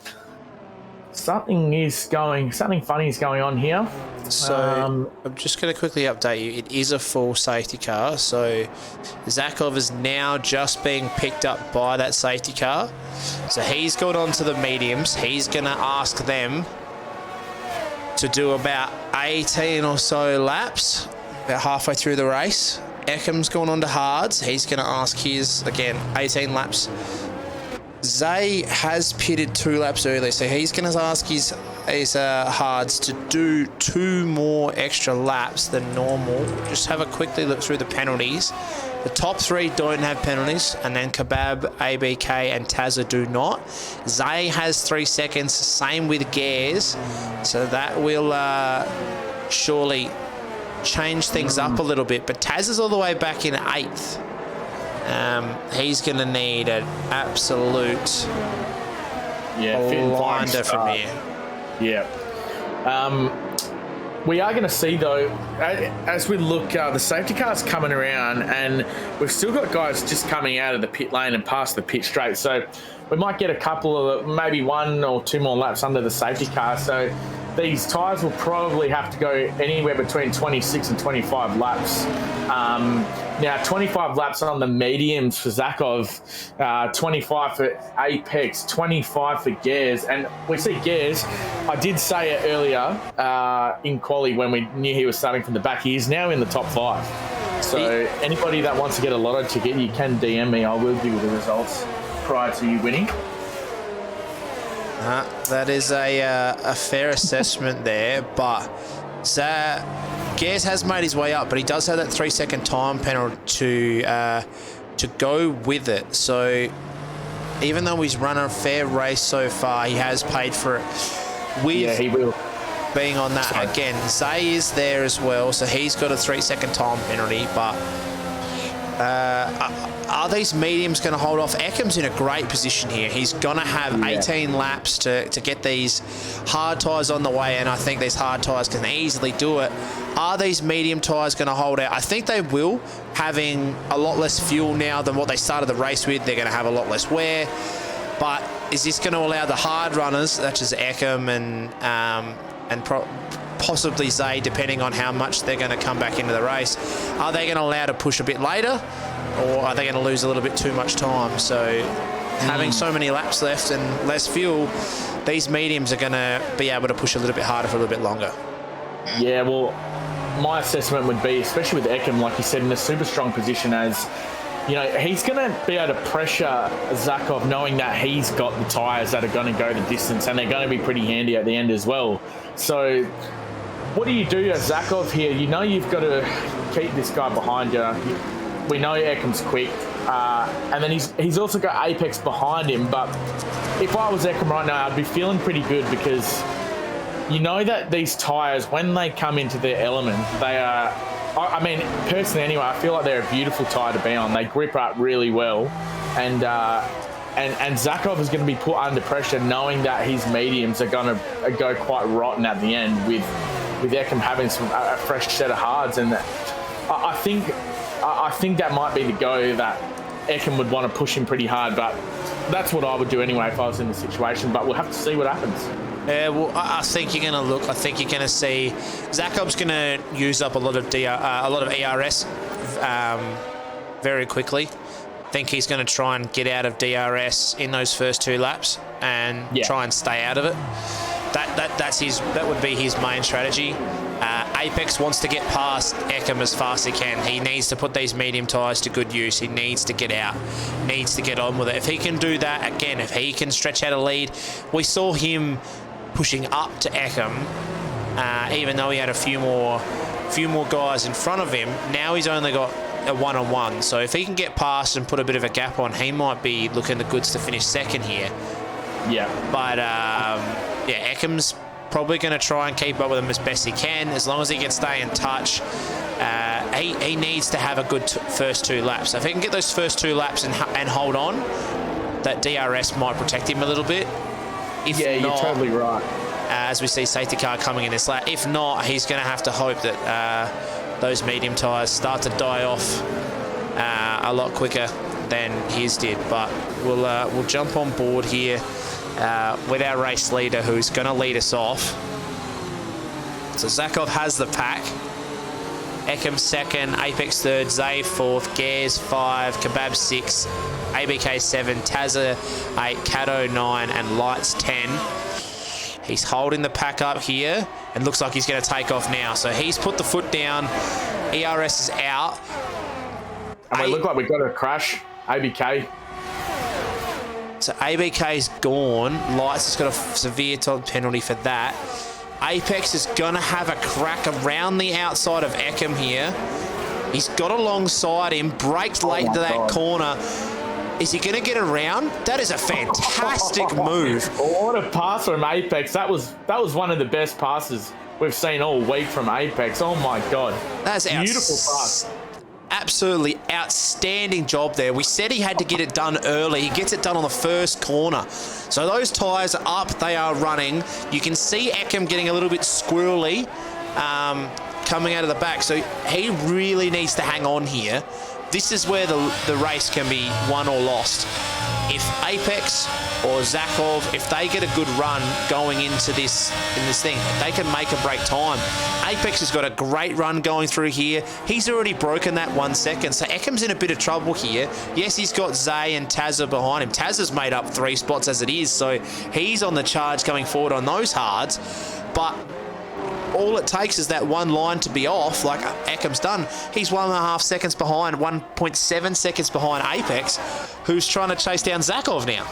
something funny is going on here. So I'm just going to quickly update you. It is a full safety car. So Zakov is now just being picked up by that safety car. So he's gone on to the mediums. He's going to ask them to do about 18 or so laps, about halfway through the race. Eckham's gone on to hards. He's going to ask his, again, 18 laps. Zay has pitted 2 laps earlier, so he's going to ask his hards to do 2 more extra laps than normal. Just have a quickly look through the penalties. The top 3 don't have penalties, and then Kebab, ABK, and Tazza do not. Zay has 3 seconds, same with Gares, so that will surely change things up a little bit. But Taz is all the way back in 8th. He's going to need an absolute blinder from here. Yeah. We are going to see, though, as we look, the safety car's coming around, and we've still got guys just coming out of the pit lane and past the pit straight. So we might get a couple of, maybe 1 or 2 more laps under the safety car. So these tyres will probably have to go anywhere between 26 and 25 laps. Now, 25 laps on the mediums for Zakov, 25 for Apex, 25 for Gares. And we see Gares, I did say it earlier in quali when we knew he was starting from the back. He is now in the top 5. So anybody that wants to get a lotto ticket, you can DM me. I will give you the results prior to you winning. That is a fair assessment there, but Gares has made his way up, but he does have that 3-second time penalty to go with it. So even though he's run a fair race so far, he has paid for it. He will. Being on that again, Zay is there as well, so he's got a 3-second time penalty, but are these mediums going to hold off? Eckham's in a great position here. He's going to have 18 laps to get these hard tyres on the way, and I think these hard tyres can easily do it. Are these medium tyres going to hold out? I think they will, having a lot less fuel now than what they started the race with. They're going to have a lot less wear, but is this going to allow the hard runners, such as Eckham and possibly Zay, depending on how much they're going to come back into the race, are they going to allow to push a bit later, or are they going to lose a little bit too much time? So having so many laps left and less fuel, these mediums are going to be able to push a little bit harder for a little bit longer. Yeah, well, my assessment would be, especially with Eckham, like you said, in a super strong position, as you know, he's going to be able to pressure Zakov, knowing that he's got the tyres that are going to go the distance, and they're going to be pretty handy at the end as well. So what do you do as Zakov here? You know you've got to keep this guy behind you. We know Eckham's quick, and then he's also got Apex behind him. But if I was Eckham right now, I'd be feeling pretty good, because you know that these tyres, when they come into their element, they are, I mean, personally anyway, I feel like they're a beautiful tyre to be on. They grip up really well, and Zakov is going to be put under pressure, knowing that his mediums are going to go quite rotten at the end, with Eckham having a fresh set of hards. And I think that might be the go that Eckham would want to push him pretty hard, but that's what I would do anyway if I was in the situation. But we'll have to see what happens. Yeah, well, I think you're going to look. I think you're going to see Zakov's going to use up a lot of ERS very quickly. think he's going to try and get out of DRS in those first 2 laps and try and stay out of it. That would be his main strategy. Apex wants to get past Eckham as fast as he can. He needs to put these medium tyres to good use. He needs to get out, needs to get on with it. If he can do that, again, if he can stretch out a lead, we saw him pushing up to Eckham, even though he had a few more guys in front of him. Now he's only got a one-on-one. So if he can get past and put a bit of a gap on, he might be looking the goods to finish second here. Yeah. But Eckham's probably going to try and keep up with him as best he can, as long as he can stay in touch. He needs to have a good first 2 laps. So if he can get those first 2 laps and hold on, that DRS might protect him a little bit. If not, you're totally right. As we see safety car coming in this lap. If not, he's going to have to hope that those medium tyres start to die off a lot quicker than his did. But we'll jump on board here with our race leader, who's going to lead us off. So Zakov has the pack. Eckham second, Apex third, Zay fourth, Gares 5, Kebab 6, ABK 7, Tazza 8, Cato 9, and Lights 10. He's holding the pack up here and looks like he's going to take off now. So he's put the foot down. ERS is out. And we look like we've got a crash. ABK. So ABK's gone. Lights has got a severe penalty for that. Apex is going to have a crack around the outside of Eckham here. He's got alongside him, braked late to that corner. Is he going to get around? That is a fantastic move. What a pass from Apex. That was one of the best passes we've seen all week from Apex. Oh my God. That's beautiful pass. Absolutely outstanding job there. We said he had to get it done early. He gets it done on the first corner. So those tyres are up. They are running. You can see Eckham getting a little bit squirrely coming out of the back. So he really needs to hang on here. This is where the race can be won or lost. If Apex or Zakov, if they get a good run going into this thing, they can make or break time. Apex has got a great run going through here. He's already broken that 1 second, so Eckham's in a bit of trouble here. Yes, he's got Zay and Tazza behind him. Tazza's made up 3 spots as it is, so he's on the charge coming forward on those hards. But all it takes is that one line to be off, like Eckham's done. He's 1.5 seconds behind, 1.7 seconds behind Apex, who's trying to chase down Zakov now.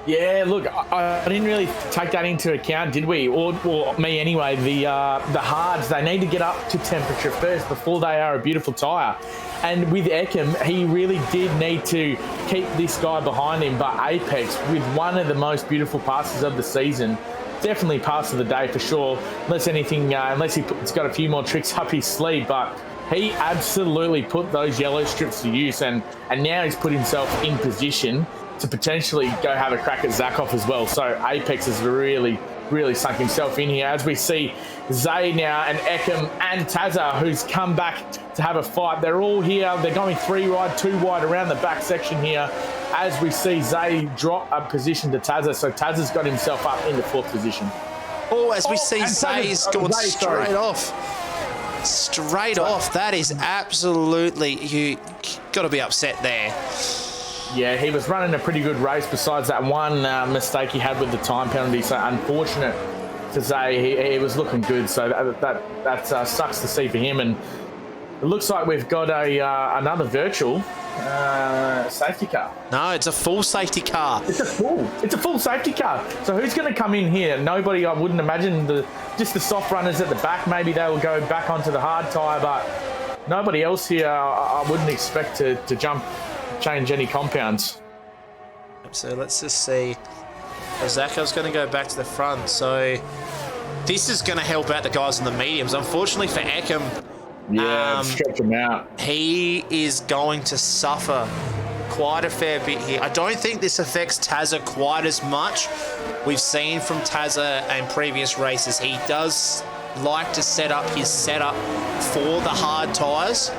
Yeah, look, I didn't really take that into account, did we? Or me anyway. The hards, they need to get up to temperature first before they are a beautiful tyre. And with Eckham, he really did need to keep this guy behind him. But Apex, with one of the most beautiful passes of the season, definitely pass of the day for sure, unless he's got a few more tricks up his sleeve. But he absolutely put those yellow strips to use, and now he's put himself in position to potentially go have a crack at Zakov as well. So Apex has really sunk himself in here, as we see Zay now and Eckham and Tazza, who's come back to have a fight. They're all here. They're going 3 wide, 2 wide around the back section here, as we see Zay drop a position to Tazza. So Tazza's got himself up into 4th position. Oh, as we see Zay's going straight off. Straight off. That is absolutely... You got to be upset there. Yeah, he was running a pretty good race besides that one mistake he had with the time penalty. So unfortunate to say he was looking good. So that sucks to see for him. And it looks like we've got another virtual safety car. No, it's a full safety car. It's a full safety car. So who's going to come in here? Nobody, I wouldn't imagine. Just the soft runners at the back. Maybe they will go back onto the hard tyre, but nobody else here I wouldn't expect to change any compounds. So let's just see. Zakov's going to go back to the front. So this is going to help out the guys in the mediums. Unfortunately for Eckham, stretch him out. He is going to suffer quite a fair bit here. I don't think this affects Tazza quite as much. We've seen from Tazza in previous races, he does like to set up his setup for the hard tyres.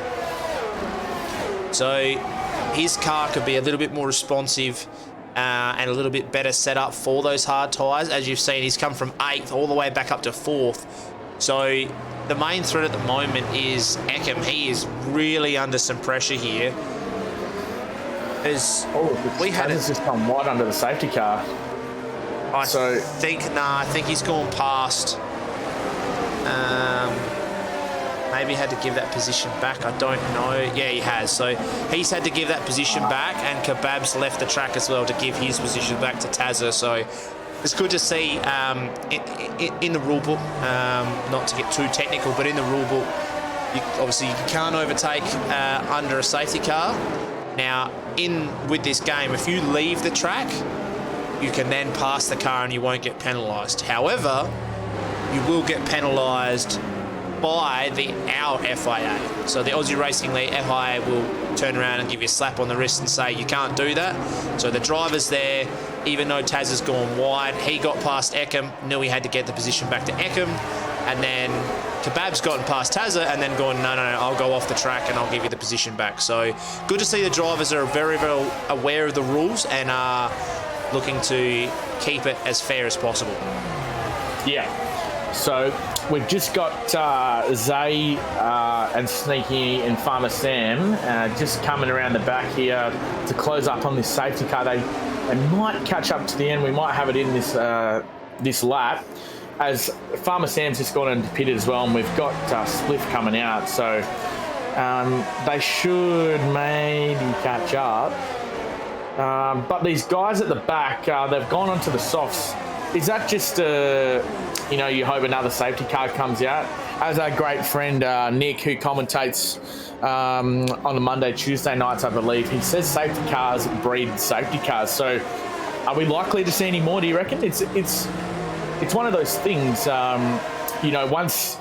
So his car could be a little bit more responsive and a little bit better set up for those hard tyres. As you've seen, he's come from 8th all the way back up to 4th. So the main threat at the moment is Eckham. He is really under some pressure here. is we had it just gone wide under the safety car. I think he's gone past. Maybe had to give that position back. I don't know. Yeah, he has. So he's had to give that position back, and Kebab's left the track as well to give his position back to Tazza. So it's good to see in the rule book, not to get too technical, but in the rule book, obviously you can't overtake under a safety car. Now, with this game, if you leave the track, you can then pass the car and you won't get penalised. However, you will get penalised by our FIA. So the Aussie Racing League FIA will turn around and give you a slap on the wrist and say you can't do that. So the driver's there, even though Taz has gone wide, he got past Eckham, knew he had to get the position back to Eckham, and then Kebab's gotten past Tazza and then gone, no, I'll go off the track and I'll give you the position back. So good to see the drivers are very, very aware of the rules and are looking to keep it as fair as possible. Yeah. So we've just got Zay and Sneaky and Farmer Sam just coming around the back here to close up on this safety car. They might catch up to the end. We might have it in this lap, as Farmer Sam's just gone into pit as well, and we've got Spliff coming out. So they should maybe catch up. But these guys at the back, they've gone onto the softs. Is that just, you hope another safety car comes out? As our great friend Nick, who commentates on the Monday, Tuesday nights, I believe, he says safety cars breed safety cars. So are we likely to see any more, do you reckon? It's one of those things, once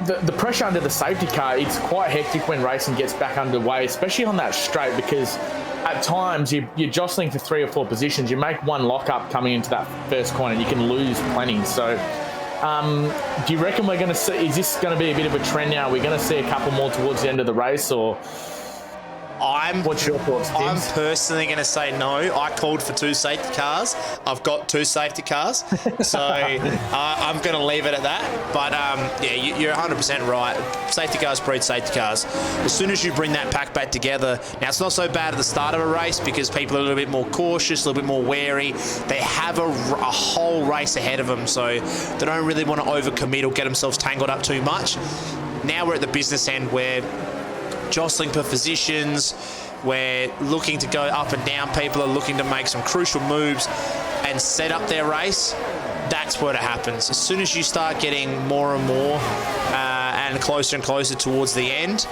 the pressure under the safety car, it's quite hectic when racing gets back underway, especially on that straight, because at times you're jostling for 3 or 4 positions. You make one lock-up coming into that first corner and you can lose plenty. So do you reckon we're going to see, is this going to be a bit of a trend now? Are we going to see a couple more towards the end of the race, or what's your thoughts, Tim? I'm personally going to say no. I called for 2 safety cars. I've got 2 safety cars. So I'm going to leave it at that. But, you're 100% right. Safety cars breed safety cars. As soon as you bring that pack back together, now it's not so bad at the start of a race because people are a little bit more cautious, a little bit more wary. They have a whole race ahead of them, so they don't really want to overcommit or get themselves tangled up too much. Now we're at the business end where jostling for positions, we're looking to go up and down, people are looking to make some crucial moves and set up their race. That's where it happens. As soon as you start getting more and more and closer towards the end,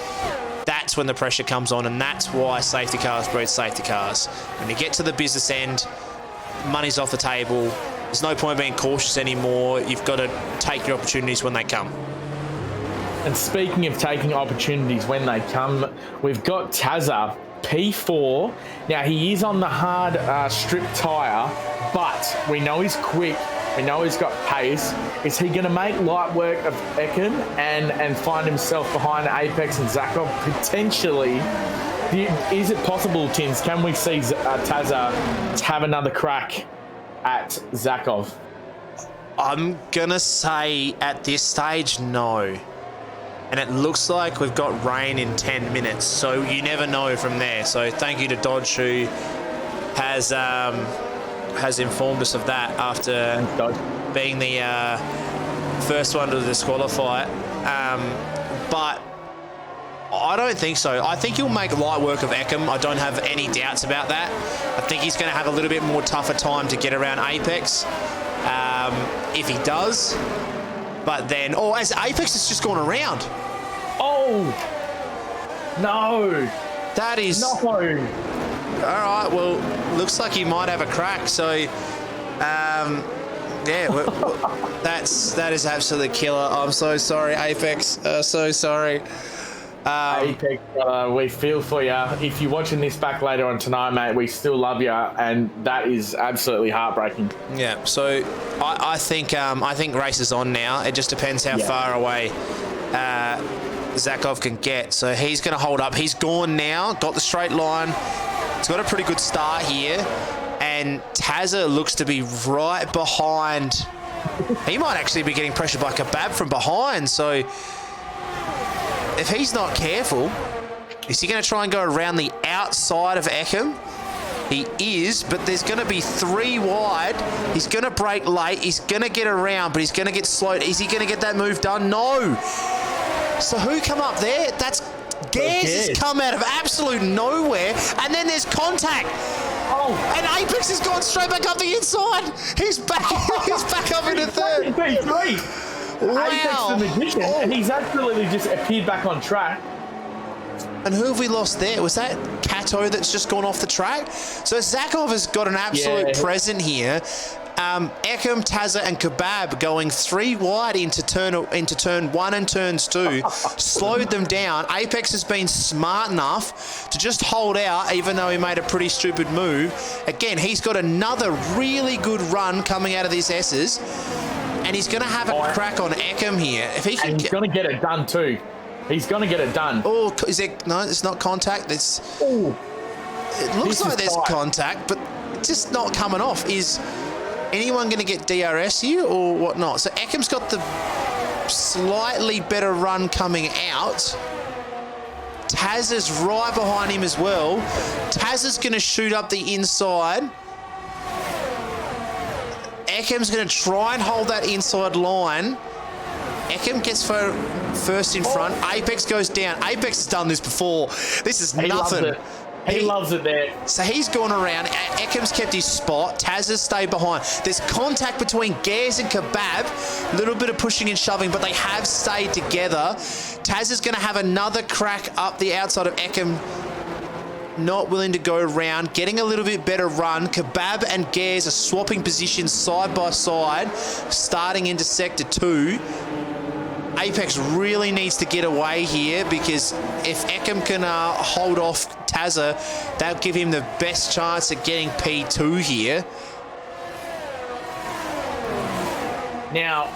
that's when the pressure comes on, and that's why safety cars breed safety cars. When you get to the business end, money's off the table. There's no point being cautious anymore. You've got to take your opportunities when they come. And speaking of taking opportunities when they come, we've got Tazza, P4. Now, he is on the hard strip tyre, but we know he's quick. We know he's got pace. Is he going to make light work of Ekin and find himself behind Apex and Zakov? Potentially. Is it possible, Tins? Can we see Tazza have another crack at Zakov? I'm going to say at this stage, no. And it looks like we've got rain in 10 minutes, so you never know from there. So thank you to Dodge, who has informed us of that after being the first one to disqualify it. But I don't think so. I think he'll make light work of Eckham. I don't have any doubts about that. I think he's going to have a little bit more tougher time to get around Apex if he does. But then, as Apex has just gone around. Oh! No! That is... No! All right, well, looks like he might have a crack. So, that is absolutely killer. I'm so sorry, Apex. So sorry. Apex, we feel for you. If you're watching this back later on tonight, mate, we still love you, and that is absolutely heartbreaking. Yeah. So I think race is on now. It just depends how far away Zakov can get. So he's going to hold up. He's gone now. Got the straight line. He's got a pretty good start here, and Tazza looks to be right behind. He might actually be getting pressured by Kebab from behind. So if he's not careful, is he going to try and go around the outside of Eckham? He is, but there's going to be 3 wide. He's going to break late. He's going to get around, but he's going to get slowed. Is he going to get that move done? No. So who come up there? That's Gaz has come out of absolute nowhere, and then there's contact. Oh. And Apex has gone straight back up the inside. He's back. He's back up into third. Wow. Apex the magician, and he's absolutely just appeared back on track. And who have we lost there? Was that Kato that's just gone off the track? So Zakov has got an absolute present here. Ekem, Tazza and Kebab going 3 wide into turn 1 and turns 2. Slowed them down. Apex has been smart enough to just hold out, even though he made a pretty stupid move. Again, he's got another really good run coming out of these S's. And he's going to have a crack on Ekem here. If he can, and he's going to get it done too. He's going to get it done. Oh, is it? No, it's not contact. It looks like there's contact, but it's just not coming off. Is anyone going to get DRS here or whatnot? So Ekem's got the slightly better run coming out. Taz is right behind him as well. Taz is going to shoot up the inside. Ekem's going to try and hold that inside line. Ekem gets first in front. Apex goes down. Apex has done this before. This is nothing. He loves it there. So he's gone around. Ekem's kept his spot. Taz has stayed behind. There's contact between Gaz and Kebab. A little bit of pushing and shoving, but they have stayed together. Taz is going to have another crack up the outside of Ekem. Not willing to go around, getting a little bit better run. Kebab and Gaz are swapping positions side by side, starting into sector 2. Apex really needs to get away here because if Ekem can hold off Tazza, that'll give him the best chance of getting P2 here. Now,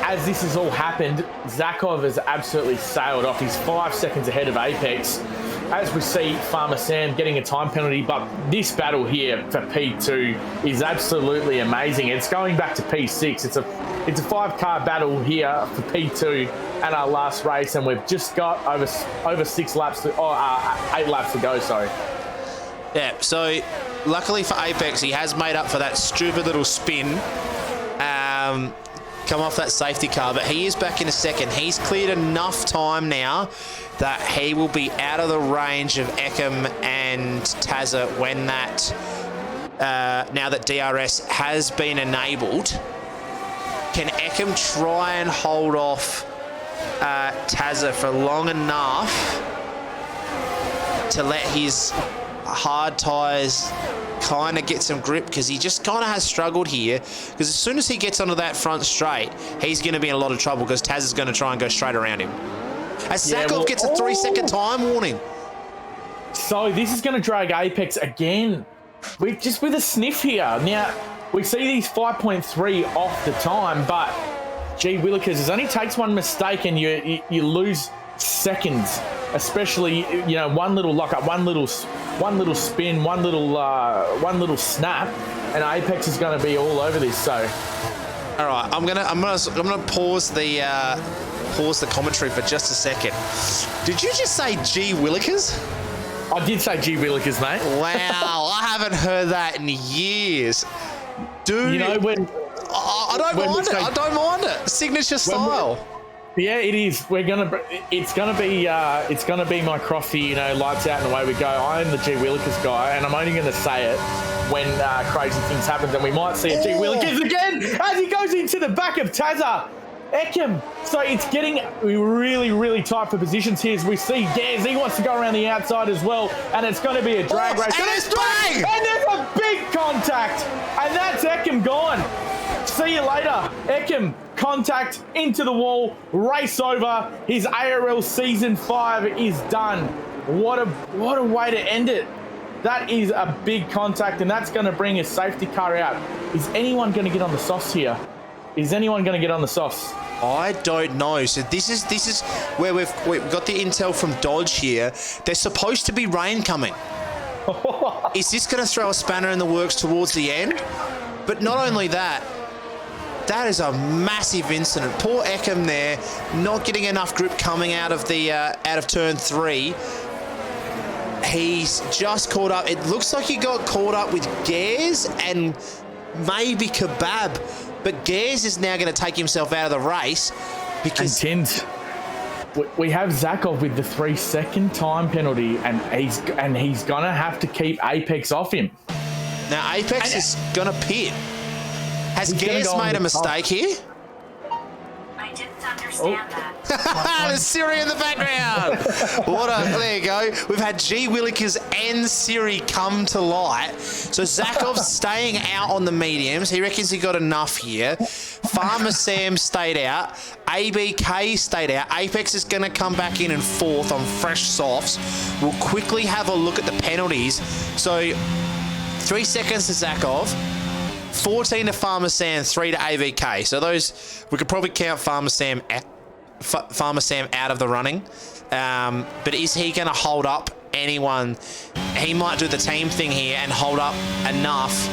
as this has all happened, Zakov has absolutely sailed off. He's 5 seconds ahead of Apex. As we see Farmer Sam getting a time penalty, but this battle here for P2 is absolutely amazing. It's going back to P6. It's a 5-car battle here for P2 at our last race, and we've just got over 6 laps, 8 laps to go. Sorry. Yeah. So luckily for Apex, he has made up for that stupid little spin. Come off that safety car, but he is back in a second. He's cleared enough time now that he will be out of the range of Ekem and Tazza when that now that DRS has been enabled. Can Ekem try and hold off Tazza for long enough to let his hard tyres kind of get some grip, because he just kind of has struggled here, because as soon as he gets onto that front straight, he's going to be in a lot of trouble because Taz is going to try and go straight around him. As Zakov gets a 3-second time warning. So this is going to drag Apex again, with a sniff here. Now, we see these 5.3 off the time, but gee willikers, it only takes one mistake and you lose seconds, especially, you know, one little lockup, one little spin, one little snap, and Apex is going to be all over this. So, all right, I'm gonna pause the commentary for just a second. Did you just say gee willikers? I did say gee willikers, mate. Wow, I haven't heard that in years. Dude, you know when I don't mind it. I don't mind it. Signature style. Yeah, it is. It's gonna be my Crofty, you know, lights out and away we go. I am the G Willikers guy, and I'm only gonna say it when crazy things happen, and we might see a G Willikers again as he goes into the back of Tazza. Ekem. So it's getting really, really tight for positions here as we see Gaz. He wants to go around the outside as well, and it's going to be a drag race. And it's bang! And there's a big contact, and that's Ekem gone. See you later. Ekem, contact into the wall, race over. His ARL Season 5 is done. What a way to end it. That is a big contact, and that's going to bring a safety car out. Is anyone going to get on the softs here? Is anyone going to get on the softs? I don't know. So this is where we've got the intel from Dodge here. There's supposed to be rain coming. Is this going to throw a spanner in the works towards the end? But not only that, that is a massive incident. Poor Ekem there, not getting enough grip coming out of the out of turn 3. he's just caught up. It looks like he got caught up with Gares and maybe Kebab, but Gares is now going to take himself out of the race because... And Tins, we have Zakov with the 3-second time penalty, and he's going to have to keep Apex off him. Now, Apex is going to pit. Has Gares made a mistake here? I didn't understand that. There's Siri in the background. There you go. We've had G Willikers and Siri come to light. So Zakov's staying out on the mediums. He reckons he got enough here. Farmer Sam stayed out. ABK stayed out. Apex is going to come back in 4th on fresh softs. We'll quickly have a look at the penalties. So 3 seconds to Zakov. 14 to Farmer Sam, 3 to AVK. So those, we could probably count Farmer Sam out of the running. But is he going to hold up anyone? He might do the team thing here and hold up enough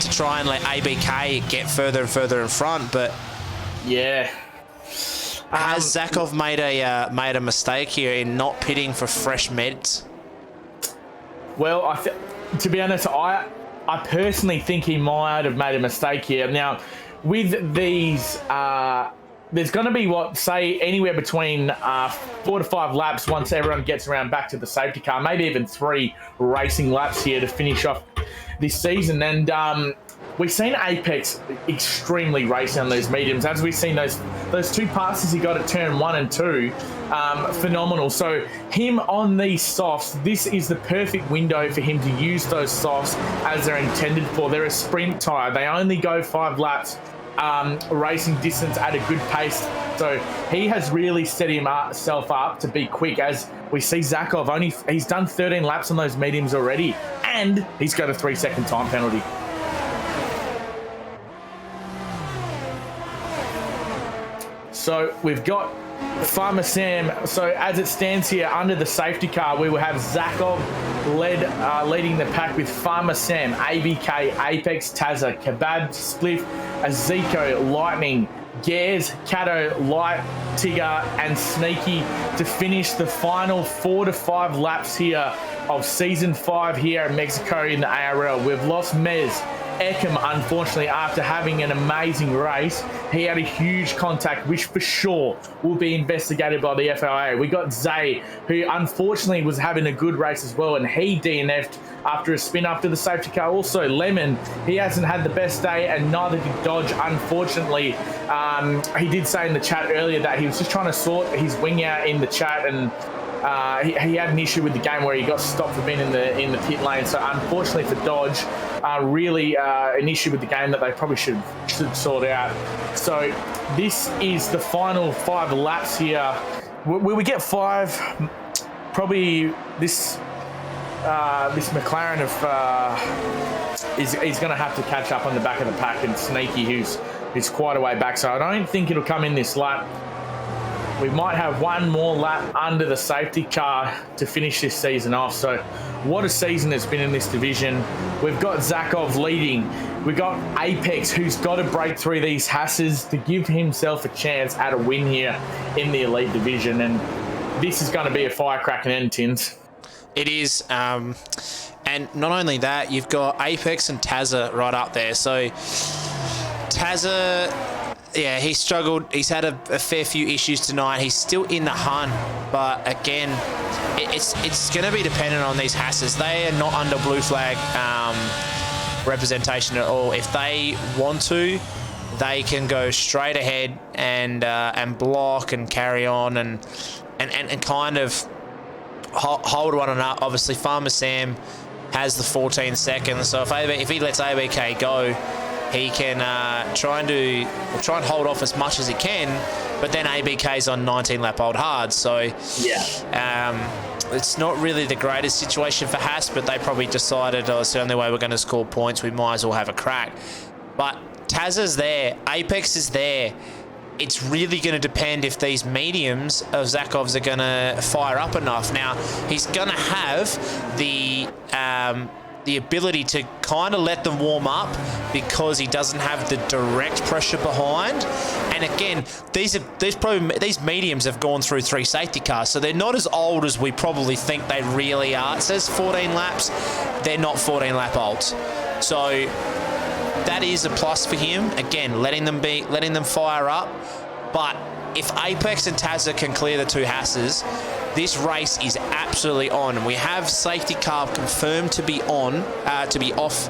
to try and let ABK get further and further in front. But yeah, has Zakov made a mistake here in not pitting for fresh meds? Well, to be honest, I personally think he might have made a mistake here. Now, with these, there's going to be, anywhere between 4 to 5 laps once everyone gets around back to the safety car, maybe even 3 racing laps here to finish off this season. And we've seen Apex extremely race on those mediums. As we've seen those 2 passes he got at turn 1 and 2, phenomenal. So him on these softs, this is the perfect window for him to use those softs as they're intended for. They're a sprint tyre. They only go 5 laps. Racing distance at a good pace, so he has really set himself up to be quick. As we see Zakov, he's done 13 laps on those mediums already, and he's got a 3-second time penalty. So we've got Farmer Sam. So as it stands here under the safety car, we will have Zakov leading the pack with Farmer Sam, ABK, Apex, Tazza, Kebab, Spliff, Aziko, Lightning, Gares, Cato, Light, Tigger, and Sneaky to finish the final 4 to 5 laps here of Season 5 here in Mexico in the ARL. We've lost Mez Eckham, unfortunately, after having an amazing race. He had a huge contact, which for sure will be investigated by the FIA. We got Zay, who unfortunately was having a good race as well, and he DNF'd after a spin up to the safety car. Also, Lemon, he hasn't had the best day, and neither did Dodge, unfortunately. He did say in the chat earlier that he was just trying to sort his wing out in the chat, and he had an issue with the game where he got stopped for being in the pit lane. So unfortunately for Dodge, really an issue with the game that they probably should sort out. So this is the final 5 laps here. Will we get 5? Probably this McLaren is going to have to catch up on the back of the pack, and Sneaky, who's quite a way back. So I don't think it'll come in this lap. We might have one more lap under the safety car to finish this season off. So what a season it's been in this division. We've got Zakov leading. We've got Apex, who's got to break through these hasses to give himself a chance at a win here in the elite division. And this is going to be a firecracking end, Tins. It is. And not only that, you've got Apex and Tazza right up there. So Tazza... yeah, he struggled. He's had a fair few issues tonight. He's still in the hunt, but again, it's going to be dependent on these hasses. They are not under blue flag representation at all. If they want to, they can go straight ahead and block and carry on and kind of hold one another. Obviously, Farmer Sam has the 14 seconds, so if he lets ABK go, he can try and hold off as much as he can, but then ABK's on 19 lap old hard, so yeah, it's not really the greatest situation for Haas, but they probably decided, it's the only way we're going to score points, we might as well have a crack. But Tazza's there, Apex is there. It's really going to depend if these mediums of Zakov's are going to fire up enough. Now, he's going to have the the ability to kind of let them warm up because he doesn't have the direct pressure behind. And again, these mediums have gone through 3 safety cars, so they're not as old as we probably think they really are. It says 14 laps. They're not 14 lap olds. So that is a plus for him. Again, letting them fire up. But if Apex and Tazza can clear the 2 Hasses, this race is absolutely on. And we have safety car confirmed to be off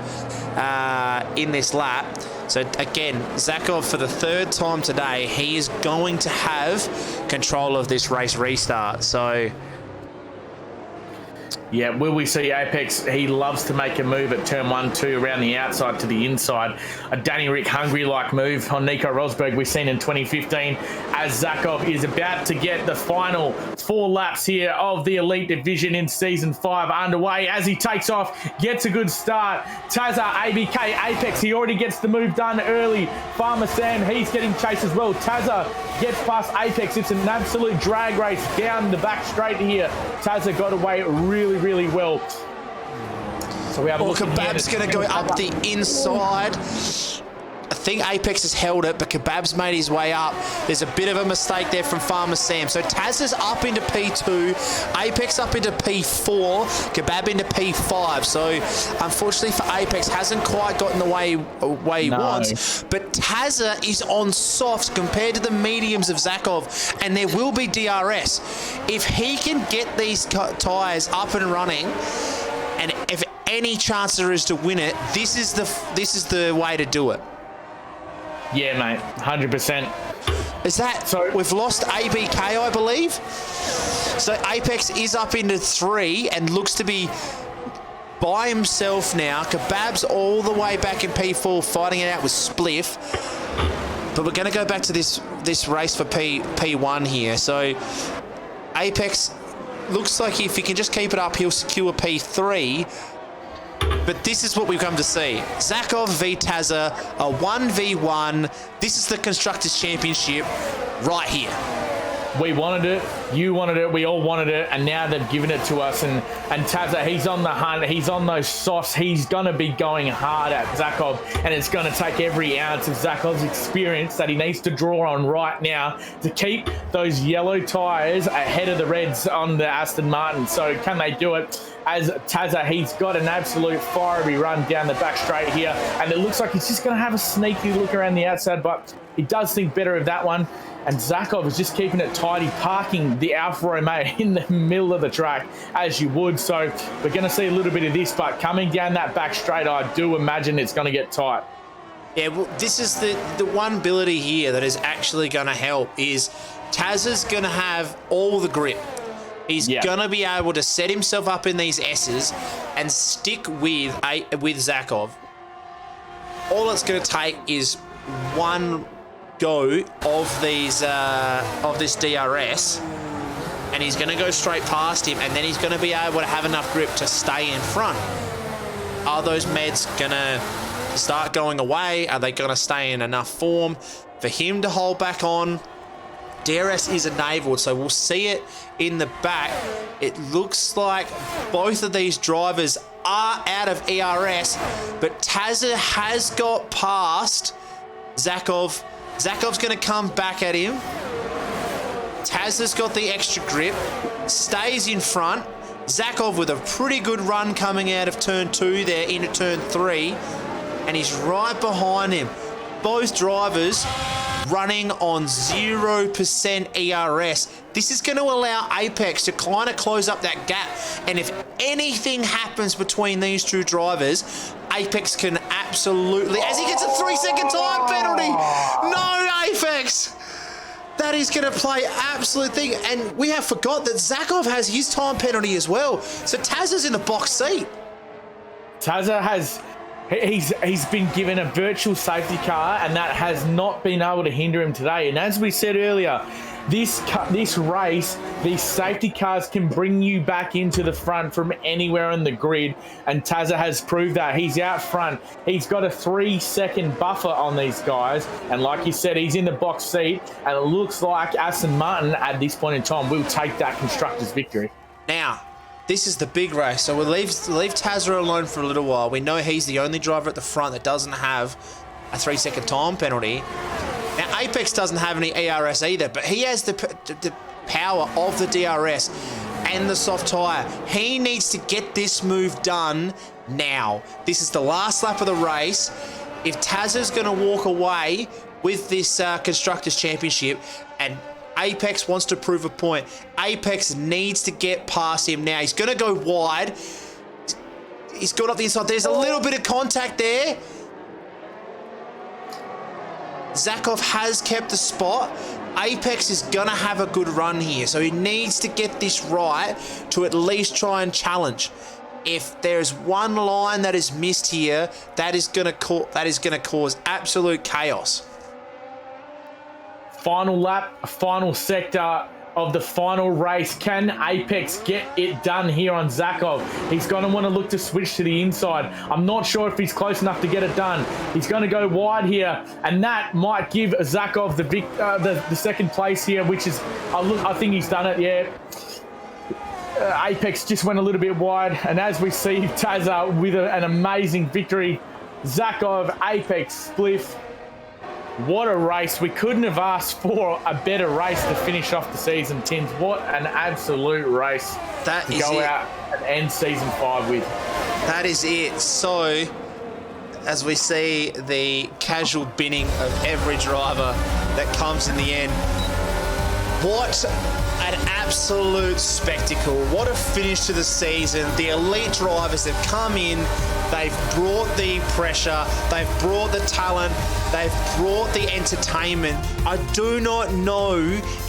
in this lap. So again, Zakov, for the 3rd time today, he is going to have control of this race restart. So yeah, will we see Apex? He loves to make a move at turn 1, 2 around the outside to the inside. A Danny Rick Hungry-like move on Nico Rosberg we've seen in 2015 as Zakov is about to get the final 4 laps here of the Elite Division in Season 5 underway. As he takes off, gets a good start. Tazza, ABK, Apex, he already gets the move done early. Farmer Sam, he's getting chased as well. Tazza gets past Apex. It's an absolute drag race down the back straight here. Tazza got away really well. So we have Kebab's going to go up the inside. I think Apex has held it, but Kebab's made his way up. There's a bit of a mistake there from Farmer Sam. So Taz is up into P2, Apex up into P4, Kebab into P5. So unfortunately for Apex, hasn't quite gotten the way he wants. But Tazza is on softs compared to the mediums of Zakov, and there will be DRS. If he can get these tyres up and running, and if any chance there is to win it, this is the way to do it. Yeah, mate, 100%. Is that so? We've lost ABK, I believe. So Apex is up into 3 and looks to be by himself now. Kebab's all the way back in P4, fighting it out with Spliff. But we're going to go back to this race for P1 here. So Apex looks like if he can just keep it up, he'll secure P3. But this is what we've come to see. Zakov v Tazza, a 1v1. This is the Constructors' Championship right here. We wanted it, you wanted it, we all wanted it, and now they've given it to us. And Tazza, he's on the hunt, he's on those softs, he's going to be going hard at Zakov, and it's going to take every ounce of Zakov's experience that he needs to draw on right now to keep those yellow tyres ahead of the reds on the Aston Martin. So can they do it? As Tazza, he's got an absolute fiery run down the back straight here, and it looks like he's just going to have a sneaky look around the outside, but he does think better of that one. And Zakov is just keeping it tidy, parking the Alfa Romeo in the middle of the track, as you would. So we're going to see a little bit of this, but coming down that back straight, I do imagine it's going to get tight. Yeah, well, this is the one ability here that is actually going to help is Tazza's going to have all the grip. He's going to be able to set himself up in these S's and stick with Zakov. All it's going to take is one go of these of this DRS, and he's going to go straight past him, and then he's going to be able to have enough grip to stay in front. Are those meds going to start going away? Are they going to stay in enough form for him to hold back on? DRS is enabled, so we'll see it in the back. It looks like both of these drivers are out of ERS, but Tazza has got past Zakov. Zakov's going to come back at him. Tazza's got the extra grip, stays in front. Zakov with a pretty good run coming out of turn 2 there into turn 3, and he's right behind him. Both drivers running on 0% ERS. This is going to allow Apex to kind of close up that gap. And if anything happens between these two drivers, Apex can absolutely, as he gets a 3-second time penalty. No, Apex. That is going to play absolute thing. And we have forgot that Zakov has his time penalty as well. So Tazza's in the box seat. Tazza has... He's been given a virtual safety car, and that has not been able to hinder him today. And as we said earlier, this race, these safety cars can bring you back into the front from anywhere on the grid, and Tazza has proved that. He's out front. He's got a 3-second buffer on these guys, and like you said, he's in the box seat, and it looks like Aston Martin at this point in time will take that Constructors' victory. Now, this is the big race. So we'll leave Tazza alone for a little while. We know he's the only driver at the front that doesn't have a 3-second time penalty. Now, Apex doesn't have any ERS either, but he has the power of the DRS and the soft tyre. He needs to get this move done now. This is the last lap of the race. If Tazza's going to walk away with this Constructors' Championship and Apex wants to prove a point, Apex needs to get past him now. He's going to go wide. He's got up the inside. There's a little bit of contact there. Zakov has kept the spot. Apex is going to have a good run here, so he needs to get this right to at least try and challenge. If there's one line that is missed here, that is going to cause absolute chaos. Final lap, final sector of the final race. Can Apex get it done here on Zakov? He's going to want to look to switch to the inside. I'm not sure if he's close enough to get it done. He's going to go wide here, and that might give Zakov the second place here, which is, I think he's done it, yeah. Apex just went a little bit wide, and as we see Tazza with an amazing victory, Zakov, Apex, Spliff. What a race. We couldn't have asked for a better race to finish off the season, Tins. What an absolute race that to go out and end season 5 with. That is it. So, as we see the casual binning of every driver that comes in the end, what an absolute spectacle. What a finish to the season. The elite drivers have come in. They've brought the pressure. They've brought the talent. They've brought the entertainment. I do not know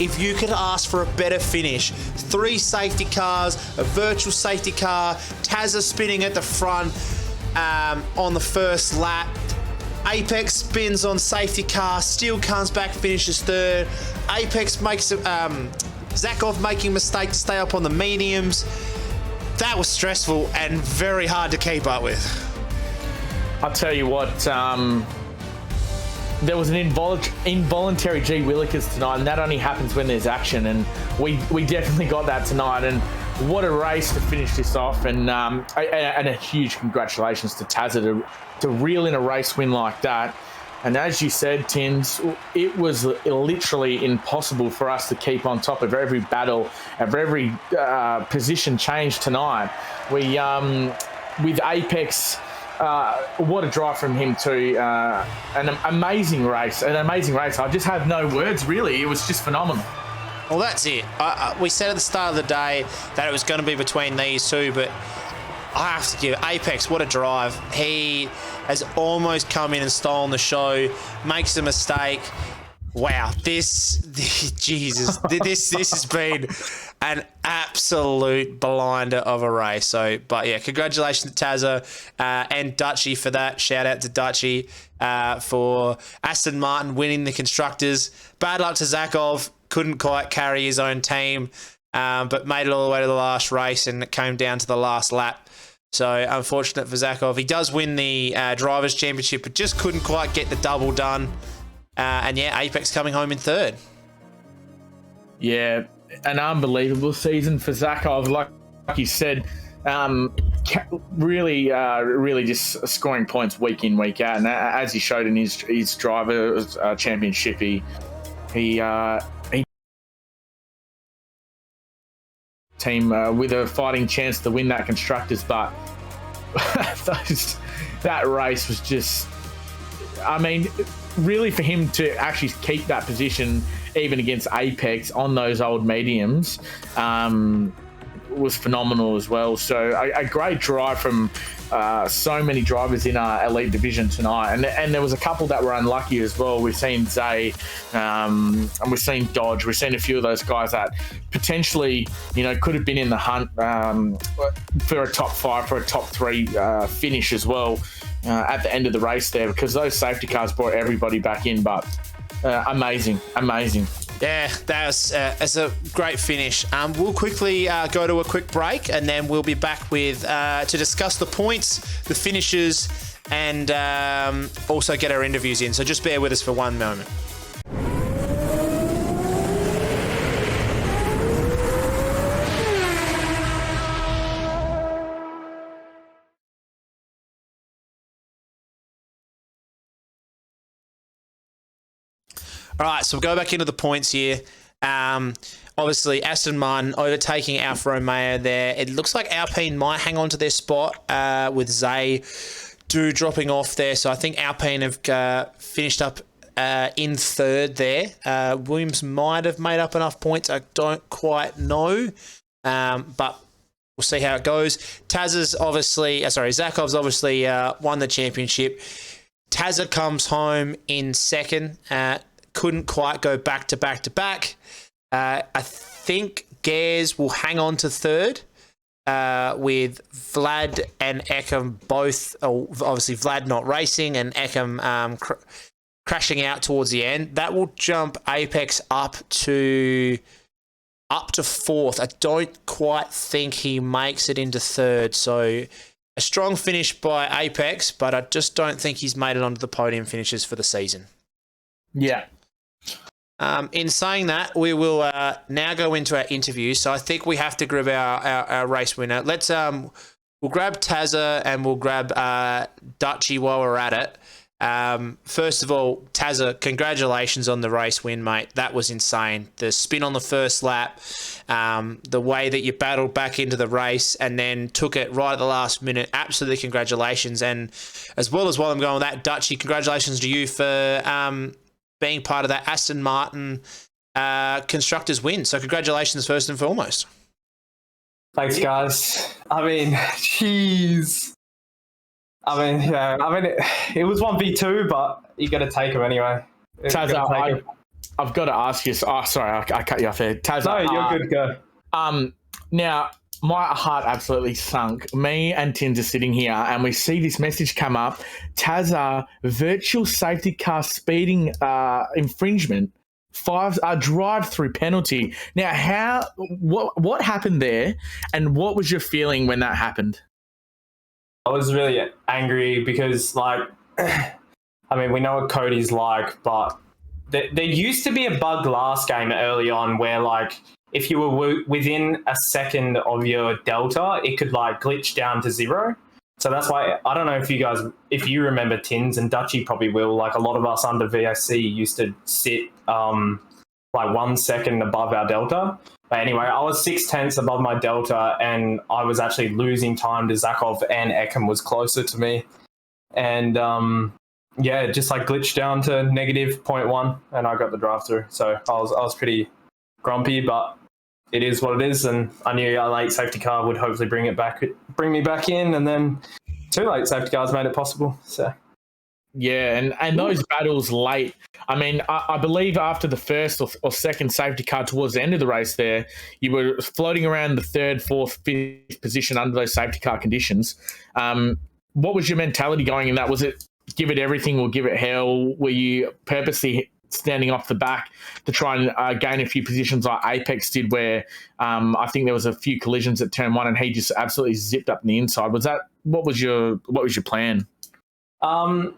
if you could ask for a better finish. 3 safety cars, a virtual safety car, Tazza spinning at the front on the first lap. Apex spins on safety car, still comes back, finishes third. Apex makes Zakov making a mistake to stay up on the mediums. That was stressful and very hard to keep up with. I'll tell you what, there was an involuntary G Willikers tonight, and that only happens when there's action, and we definitely got that tonight. And what a race to finish this off, and a huge congratulations to Tazza to reel in a race win like that. And as you said, Tins, it was literally impossible for us to keep on top of every battle, of every position change tonight. We, with Apex, what a drive from him too. An amazing race. I just have no words, really. It was just phenomenal. Well, that's it. We said at the start of the day that it was going to be between these two, but I have to give Apex, what a drive. He has almost come in and stolen the show, makes a mistake. Wow, this has been an absolute blinder of a race. So, but yeah, congratulations to Tazza and Dutchy for that. Shout out to Dutchy for Aston Martin winning the Constructors. Bad luck to Zakov, couldn't quite carry his own team, but made it all the way to the last race, and it came down to the last lap. So unfortunate for Zakov. He does win the Drivers' Championship, but just couldn't quite get the double done. And yeah, Apex coming home in third. Yeah, an unbelievable season for Zakov. Like you said, really just scoring points week in, week out. And as he showed in his Drivers' Championship, he team with a fighting chance to win that Constructors, but that race was just, I mean, really for him to actually keep that position even against Apex on those old mediums was phenomenal as well. So a great drive from so many drivers in our elite division tonight, and there was a couple that were unlucky as well. We've seen Zay, and we've seen Dodge. We've seen a few of those guys that potentially, could have been in the hunt for a top 5, for a top 3 finish as well at the end of the race there, because those safety cars brought everybody back in. But amazing. Yeah, that's a great finish. We'll quickly go to a quick break, and then we'll be back with to discuss the points, the finishes, and also get our interviews in. So just bear with us for one moment. All right, so we'll go back into the points here. Obviously, Aston Martin overtaking Alfa Romeo there. It looks like Alpine might hang on to their spot with Zay dropping off there. So I think Alpine have finished up in third there. Williams might have made up enough points. I don't quite know, but we'll see how it goes. Zakov's obviously won the championship. Tazza comes home in second. Couldn't quite go back to back to back. I think Gares will hang on to third with Vlad and Eckham both, obviously Vlad not racing and Eckham crashing out towards the end. That will jump Apex up to fourth. I don't quite think he makes it into third. So a strong finish by Apex, but I just don't think he's made it onto the podium finishes for the season. Yeah. In saying that, we will now go into our interview. So I think we have to grab our race winner. Let's we'll grab Tazza and we'll grab Dutchy while we're at it. First of all, Tazza, congratulations on the race win, mate. That was insane. The spin on the first lap, the way that you battled back into the race and then took it right at the last minute. Absolutely congratulations. And as well as while I'm going with that, Dutchy, congratulations to you for being part of that Aston Martin constructors win. So congratulations first and foremost. Thanks, guys. I mean, jeez. It was 1v2, but you got to take him anyway. Tazza, I've got to ask you. Oh, sorry, I cut you off there. Tazza, no, you're good, go. Now, my heart absolutely sunk. Me and Tins are sitting here, and we see this message come up. Tazza, virtual safety car speeding infringement, drive-through penalty. Now, what happened there, and what was your feeling when that happened? I was really angry because, we know what Cody's like, but there used to be a bug last game early on where, if you were within a second of your delta, it could, glitch down to 0. So that's why, I don't know if you remember Tins, and Dutchy probably will, a lot of us under VSC used to sit, 1 second above our delta. But anyway, I was 0.6 above my delta, and I was actually losing time to Zakov, and Eckham was closer to me. And it just glitched down to negative 0.1, and I got the drive through. So I was pretty grumpy, but it is what it is. And I knew our late safety car would hopefully bring me back in, and then 2 late safety cars made it possible. So. Yeah, and those battles late, I believe after the first or second safety car towards the end of the race there, you were floating around the 3rd, 4th, 5th position under those safety car conditions. What was your mentality going in that? Was it give it everything or give it hell? Were you purposely standing off the back to try and gain a few positions like Apex did where I think there was a few collisions at turn 1 and he just absolutely zipped up the inside? What was your plan? I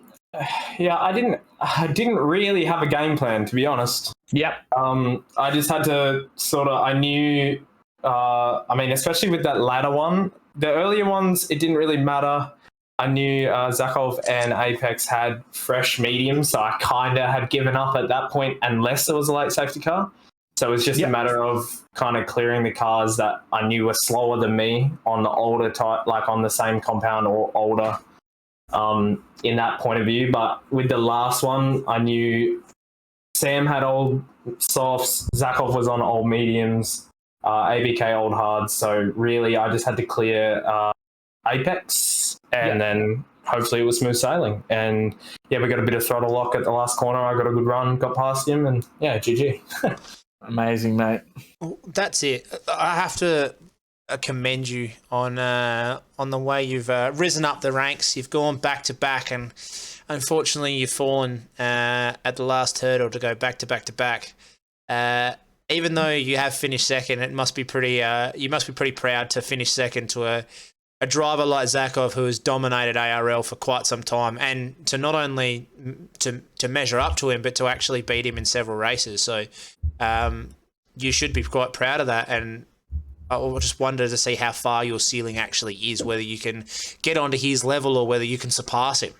didn't really have a game plan, to be honest. Yep. I just had to I knew, especially with that ladder one, the earlier ones, it didn't really matter. I knew Zakov and Apex had fresh mediums, so I kind of had given up at that point unless there was a late safety car. So it was just a matter of kind of clearing the cars that I knew were slower than me on the older type, on the same compound or older. In that point of view, but with the last one, I knew Sam had old softs, Zakov was on old mediums, ABK old hards, so really I just had to clear Apex, and then hopefully it was smooth sailing. And we got a bit of throttle lock at the last corner, I got a good run, got past him, and GG. Amazing, mate. That's it. I have to commend you on the way you've risen up the ranks. You've gone back to back, and unfortunately, you've fallen at the last hurdle to go back to back to back. Even though you have finished second, it must be pretty. You must be pretty proud to finish second to a driver like Zakov, who has dominated ARL for quite some time, and to not only to measure up to him, but to actually beat him in several races. So you should be quite proud of that, and I just wonder to see how far your ceiling actually is, whether you can get onto his level or whether you can surpass him.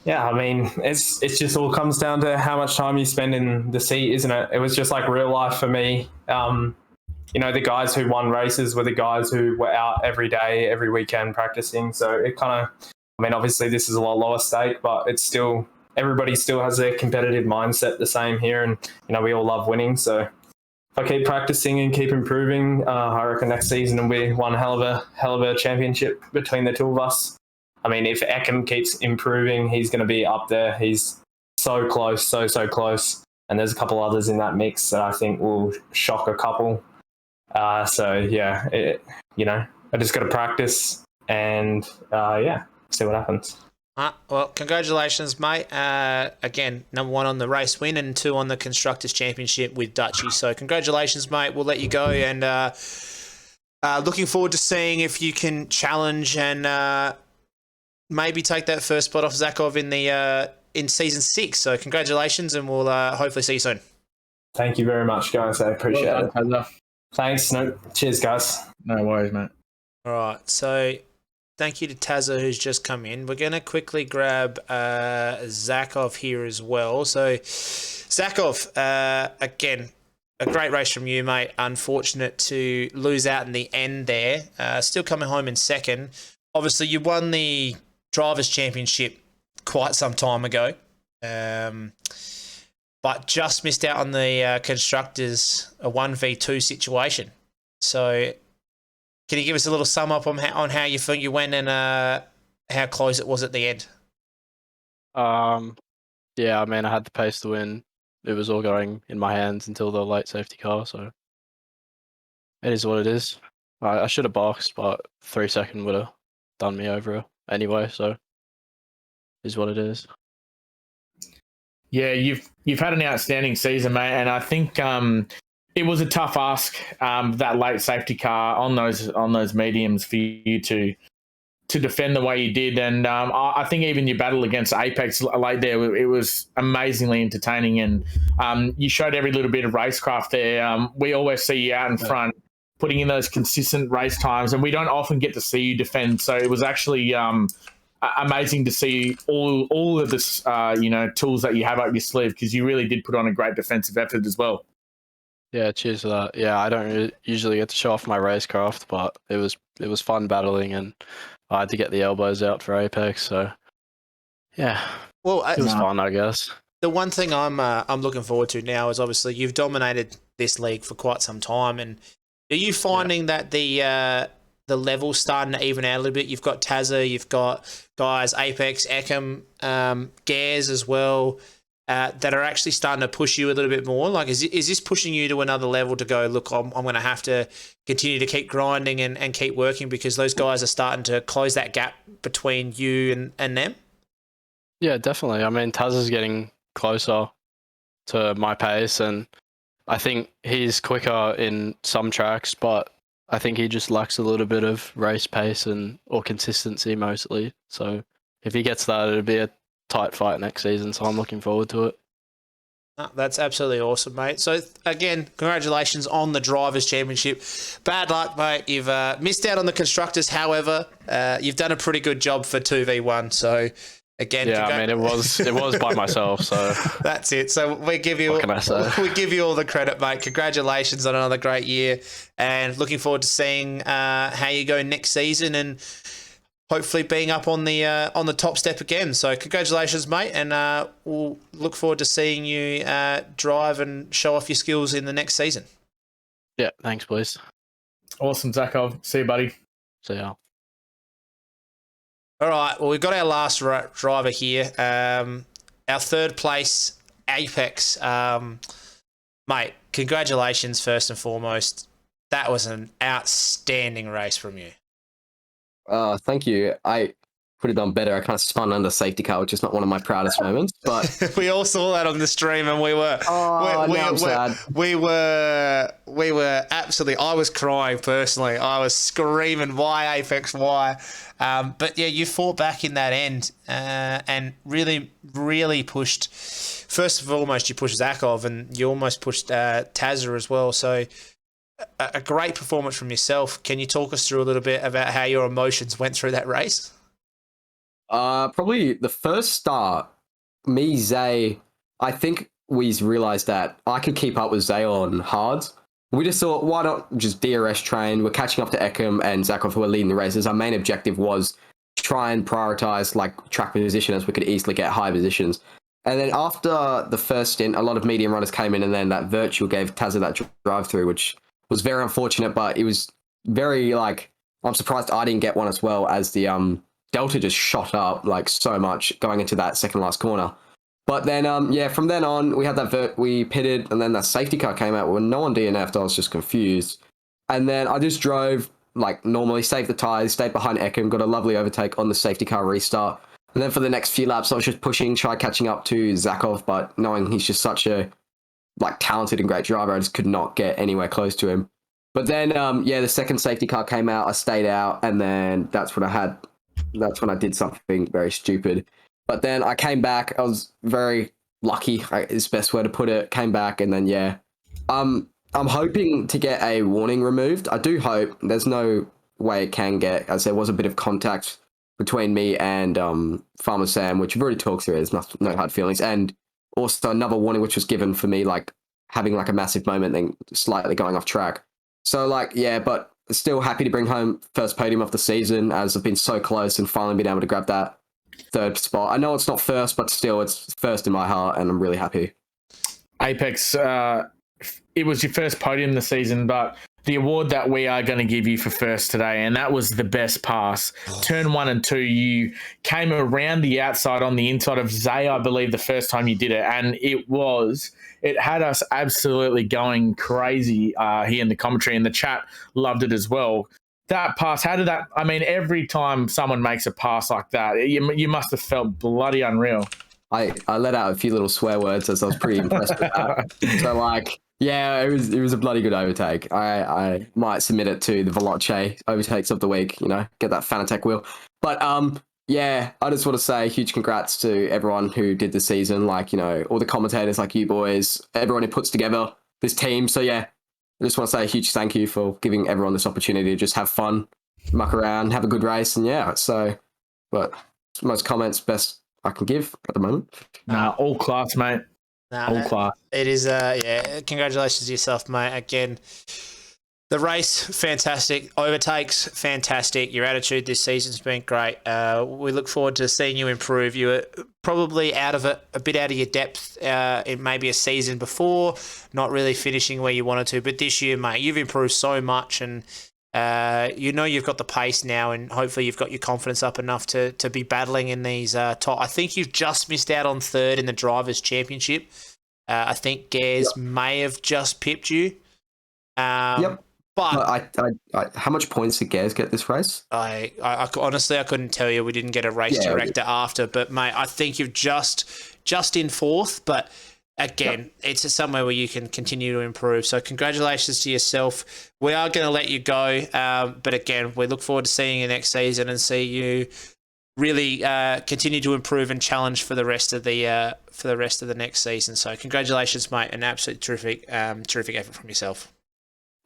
Yeah, I mean, it's just all comes down to how much time you spend in the seat, isn't it? It was just like real life for me. The guys who won races were the guys who were out every day, every weekend practicing. So it kind of, I mean, obviously this is a lot lower stake, but it's still, everybody still has their competitive mindset the same here. And, we all love winning. So if I keep practicing and keep improving, I reckon next season will be one hell of a championship between the two of us. I mean, if Eckham keeps improving, he's going to be up there. He's so close, so close. And there's a couple others in that mix that I think will shock a couple. I just got to practice and, see what happens. Well, congratulations, mate. Again, number 1 on the race win and 2 on the Constructors' Championship with Dutchy. So congratulations, mate. We'll let you go. And looking forward to seeing if you can challenge and maybe take that first spot off Zakov in season 6. So congratulations, and we'll hopefully see you soon. Thank you very much, guys. I appreciate it. Thanks. No, cheers, guys. No worries, mate. All right. So thank you to Tazza, who's just come in. We're going to quickly grab Zakov here as well. So Zakov, again, a great race from you, mate. Unfortunate to lose out in the end there. Still coming home in second. Obviously, you won the Drivers' Championship quite some time ago, but just missed out on the Constructors' a 1v2 situation. So can you give us a little sum up on how you think you went and how close it was at the end? Yeah, I mean, I had the pace to win. It was all going in my hands until the late safety car, so it is what it is. I should have boxed, but 3 second would have done me over anyway, so it is what it is. Yeah, you've had an outstanding season, mate, and I think it was a tough ask, that late safety car on those mediums for you to defend the way you did. And I think even your battle against Apex late there, it was amazingly entertaining, and you showed every little bit of racecraft there. We always see you out in front, putting in those consistent race times, and we don't often get to see you defend. So it was actually amazing to see all of this, tools that you have up your sleeve, because you really did put on a great defensive effort as well. Yeah, cheers for that. Yeah, I don't usually get to show off my racecraft, but it was fun battling, and I had to get the elbows out for Apex, so yeah. Well, it was fun, I guess. The one thing I'm looking forward to now is obviously you've dominated this league for quite some time, and are you finding that the level's starting to even out a little bit? You've got Tazza, you've got guys Apex, Eckham, Gares as well, that are actually starting to push you a little bit more. Like, is this pushing you to another level to go, look, I'm going to have to continue to keep grinding and keep working, because those guys are starting to close that gap between you and them? Yeah, definitely. I mean, Tazza's getting closer to my pace, and I think he's quicker in some tracks, but I think he just lacks a little bit of race pace or consistency mostly. So if he gets that, it'll be a tight fight next season, so I'm looking forward to it. That's absolutely awesome, mate. So again, congratulations on the Drivers' Championship. Bad luck, mate. You've missed out on the Constructors. However, you've done a pretty good job for 2v1. So again, yeah, I mean, it was by myself. So that's it. So we give you all the credit, mate. Congratulations on another great year, and looking forward to seeing how you go next season, and hopefully being up on the top step again. So congratulations, mate, and we'll look forward to seeing you drive and show off your skills in the next season. Yeah, thanks, boys. Awesome, Zakov. See you, buddy. See ya. All right, well, we've got our last driver here. Our third place, Apex. Mate, congratulations first and foremost. That was an outstanding race from you. Thank you. I could have done better. I kind of spun under safety car, which is not one of my proudest moments. But we all saw that on the stream, and we were absolutely. I was crying personally. I was screaming, "Why Apex? Why?" But yeah, you fought back in that end and really, really pushed. First and foremost, you pushed Zakov, and you almost pushed Tazza as well. So a great performance from yourself. Can you talk us through a little bit about how your emotions went through that race? Probably the first start, me, Zay, I think we realized that I could keep up with Zay on hards. We just thought, why not just DRS train? We're catching up to Eckham and Zakov, who are leading the races. Our main objective was try and prioritize like track position, as we could easily get high positions. And then after the first stint, a lot of medium runners came in, and then that virtual gave Tazza that drive through, which was very unfortunate, but it was very like, I'm surprised I didn't get one as well, as the Delta just shot up like so much going into that second last corner. But then, from then on, we had that we pitted, and then that safety car came out when no one DNF'd. I was just confused. And then I just drove like normally, saved the tyres, stayed behind Eckham, got a lovely overtake on the safety car restart. And then for the next few laps, I was just pushing, catching up to Zakov, but knowing he's just such a like talented and great driver, I just could not get anywhere close to him. But then, the second safety car came out, I stayed out, and then that's when I did something very stupid. But then I came back. I was very lucky, is the best way to put it. Came back, and then I'm hoping to get a warning removed. I do hope. There's no way it can get, as there was a bit of contact between me and Farmer Sam, which we've already talked through. There's no hard feelings, and also another warning which was given for me, like having like a massive moment, then slightly going off track. So but still happy to bring home first podium of the season, as I've been so close and finally been able to grab that third spot. I know it's not first, but still it's first in my heart, and I'm really happy. Apex, it was your first podium this season, but the award that we are going to give you for first today, and that was the best pass. Turn 1 and 2, you came around the outside on the inside of Zay, I believe, the first time you did it, and it had us absolutely going crazy here in the commentary, and the chat loved it as well. That pass, every time someone makes a pass like that, you must have felt bloody unreal. I let out a few little swear words, as I was pretty impressed with that. So it was a bloody good overtake. I might submit it to the Veloce overtakes of the week, get that Fanatec wheel. But I just want to say huge congrats to everyone who did the season, all the commentators like you boys, everyone who puts together this team. So I just want to say a huge thank you for giving everyone this opportunity to just have fun, muck around, have a good race. And but most comments best I can give at the moment. Nah, all class, mate. All class. It is, congratulations to yourself, mate. Again, the race, fantastic. Overtakes, fantastic. Your attitude this season's been great. We look forward to seeing you improve. You were probably a bit out of your depth in maybe a season before, not really finishing where you wanted to. But this year, mate, you've improved so much, and you've got the pace now, and hopefully you've got your confidence up enough to be battling in these top. I think you've just missed out on third in the Drivers' Championship. I think Gares may have just pipped you. Yep. But I how much points did Gares get this race? I honestly I couldn't tell you. We didn't get a race director after, but mate, I think you've just in fourth. But again, it's somewhere where you can continue to improve. So congratulations to yourself. We are going to let you go, but again, we look forward to seeing you next season and see you really continue to improve and challenge for the rest of the next season. So congratulations, mate, an absolute terrific effort from yourself.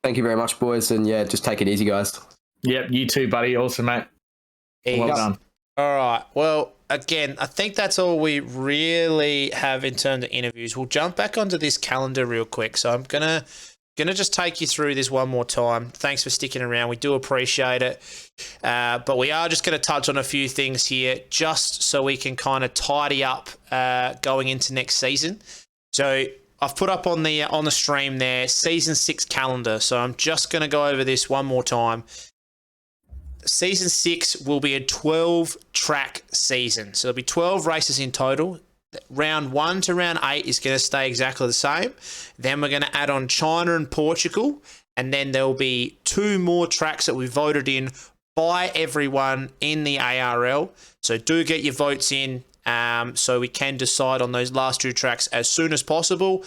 Thank you very much, boys, and just take it easy, guys. Yep, you too, buddy. Awesome, mate. Well done. All right. Well, again, I think that's all we really have in terms of interviews. We'll jump back onto this calendar real quick. So I'm gonna just take you through this one more time. Thanks for sticking around. We do appreciate it. But we are just going to touch on a few things here, just so we can kind of tidy up going into next season. So I've put up on the stream there season 6 calendar. So I'm just going to go over this one more time. Season 6 will be a 12-track season. So there'll be 12 races in total. Round 1 to round 8 is going to stay exactly the same. Then we're going to add on China and Portugal. And then there'll be 2 more tracks that we voted in by everyone in the ARL. So do get your votes in so we can decide on those last 2 tracks as soon as possible.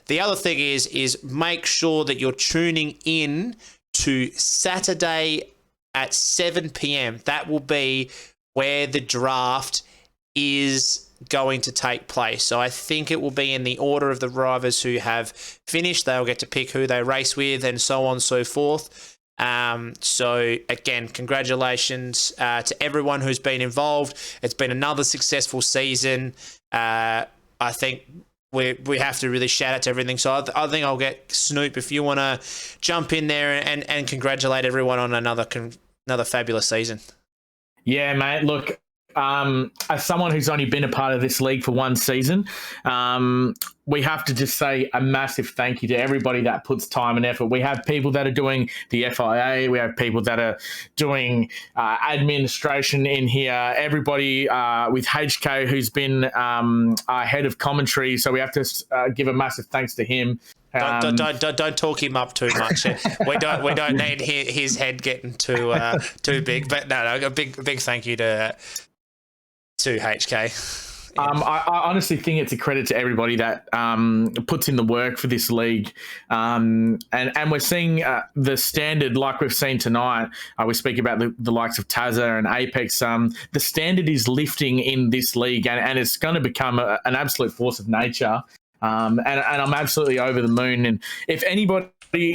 The other thing is make sure that you're tuning in to Saturday at 7 p.m. That will be where the draft is going to take place. So I think it will be in the order of the drivers who have finished. They'll get to pick who they race with and so on and so forth. So again, congratulations to everyone who's been involved. It's been another successful season. I think we have to really shout out to everything. So I think I'll get Snoop if you want to jump in there and congratulate everyone on another fabulous season. Yeah, mate. Look, as someone who's only been a part of this league for one season, we have to just say a massive thank you to everybody that puts time and effort. We have people that are doing the FIA. We have people that are doing administration in here. Everybody with HK who's been our head of commentary. So we have to give a massive thanks to him. Don't talk him up too much. We don't need his head getting too big. But no, a big thank you to HK. I honestly think it's a credit to everybody that puts in the work for this league, and we're seeing the standard like we've seen tonight. We speak about the likes of Tazza and Apex. The standard is lifting in this league, and it's going to become an absolute force of nature. And I'm absolutely over the moon. And if anybody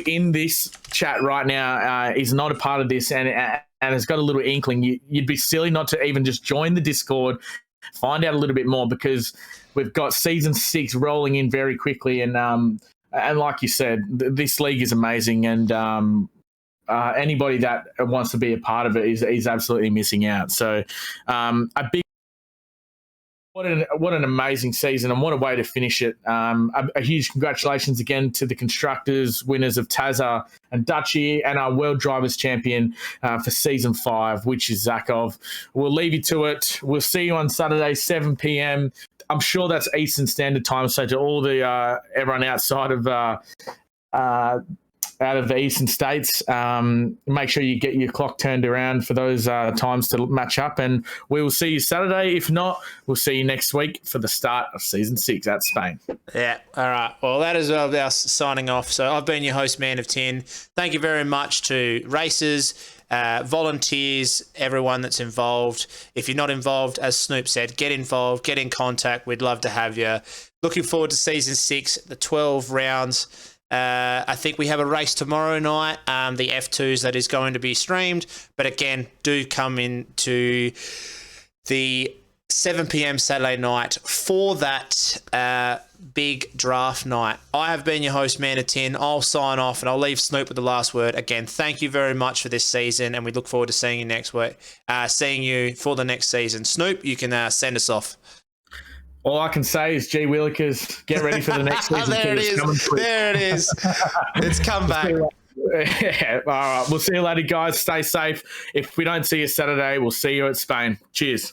in this chat right now is not a part of this and has got a little inkling, you'd be silly not to even just join the Discord, find out a little bit more, because we've got season 6 rolling in very quickly. And like you said, this league is amazing. And anybody that wants to be a part of it is absolutely missing out. So What an amazing season, and what a way to finish it. A huge congratulations again to the constructors, winners of Tazza and Dutchy, and our World Drivers Champion for Season 5, which is Zakov. We'll leave you to it. We'll see you on Saturday, 7 p.m. I'm sure that's Eastern Standard Time, so to all the everyone outside of out of the eastern states, make sure you get your clock turned around for those times to match up, and we will see you Saturday. If not, we'll see you next week for the start of season 6 at Spain. Yeah, all right. Well, that is us signing off. So I've been your host, Man of Tin. Thank you very much to racers, volunteers, everyone that's involved. If you're not involved, as Snoop said, get involved, get in contact. We'd love to have you. Looking forward to season 6, the 12 rounds. I think we have a race tomorrow night, the F2s, that is going to be streamed. But again, do come into the 7 p.m. Saturday night for that big draft night. I have been your host, Man of Tin. I'll sign off and I'll leave Snoop with the last word. Again, thank you very much for this season, and we look forward to seeing you next week. Seeing you for the next season. Snoop, you can send us off. All I can say is, gee willikers, get ready for the next season. There it is. There it is. It's come back. Yeah, all right. We'll see you later, guys. Stay safe. If we don't see you Saturday, we'll see you at Spain. Cheers.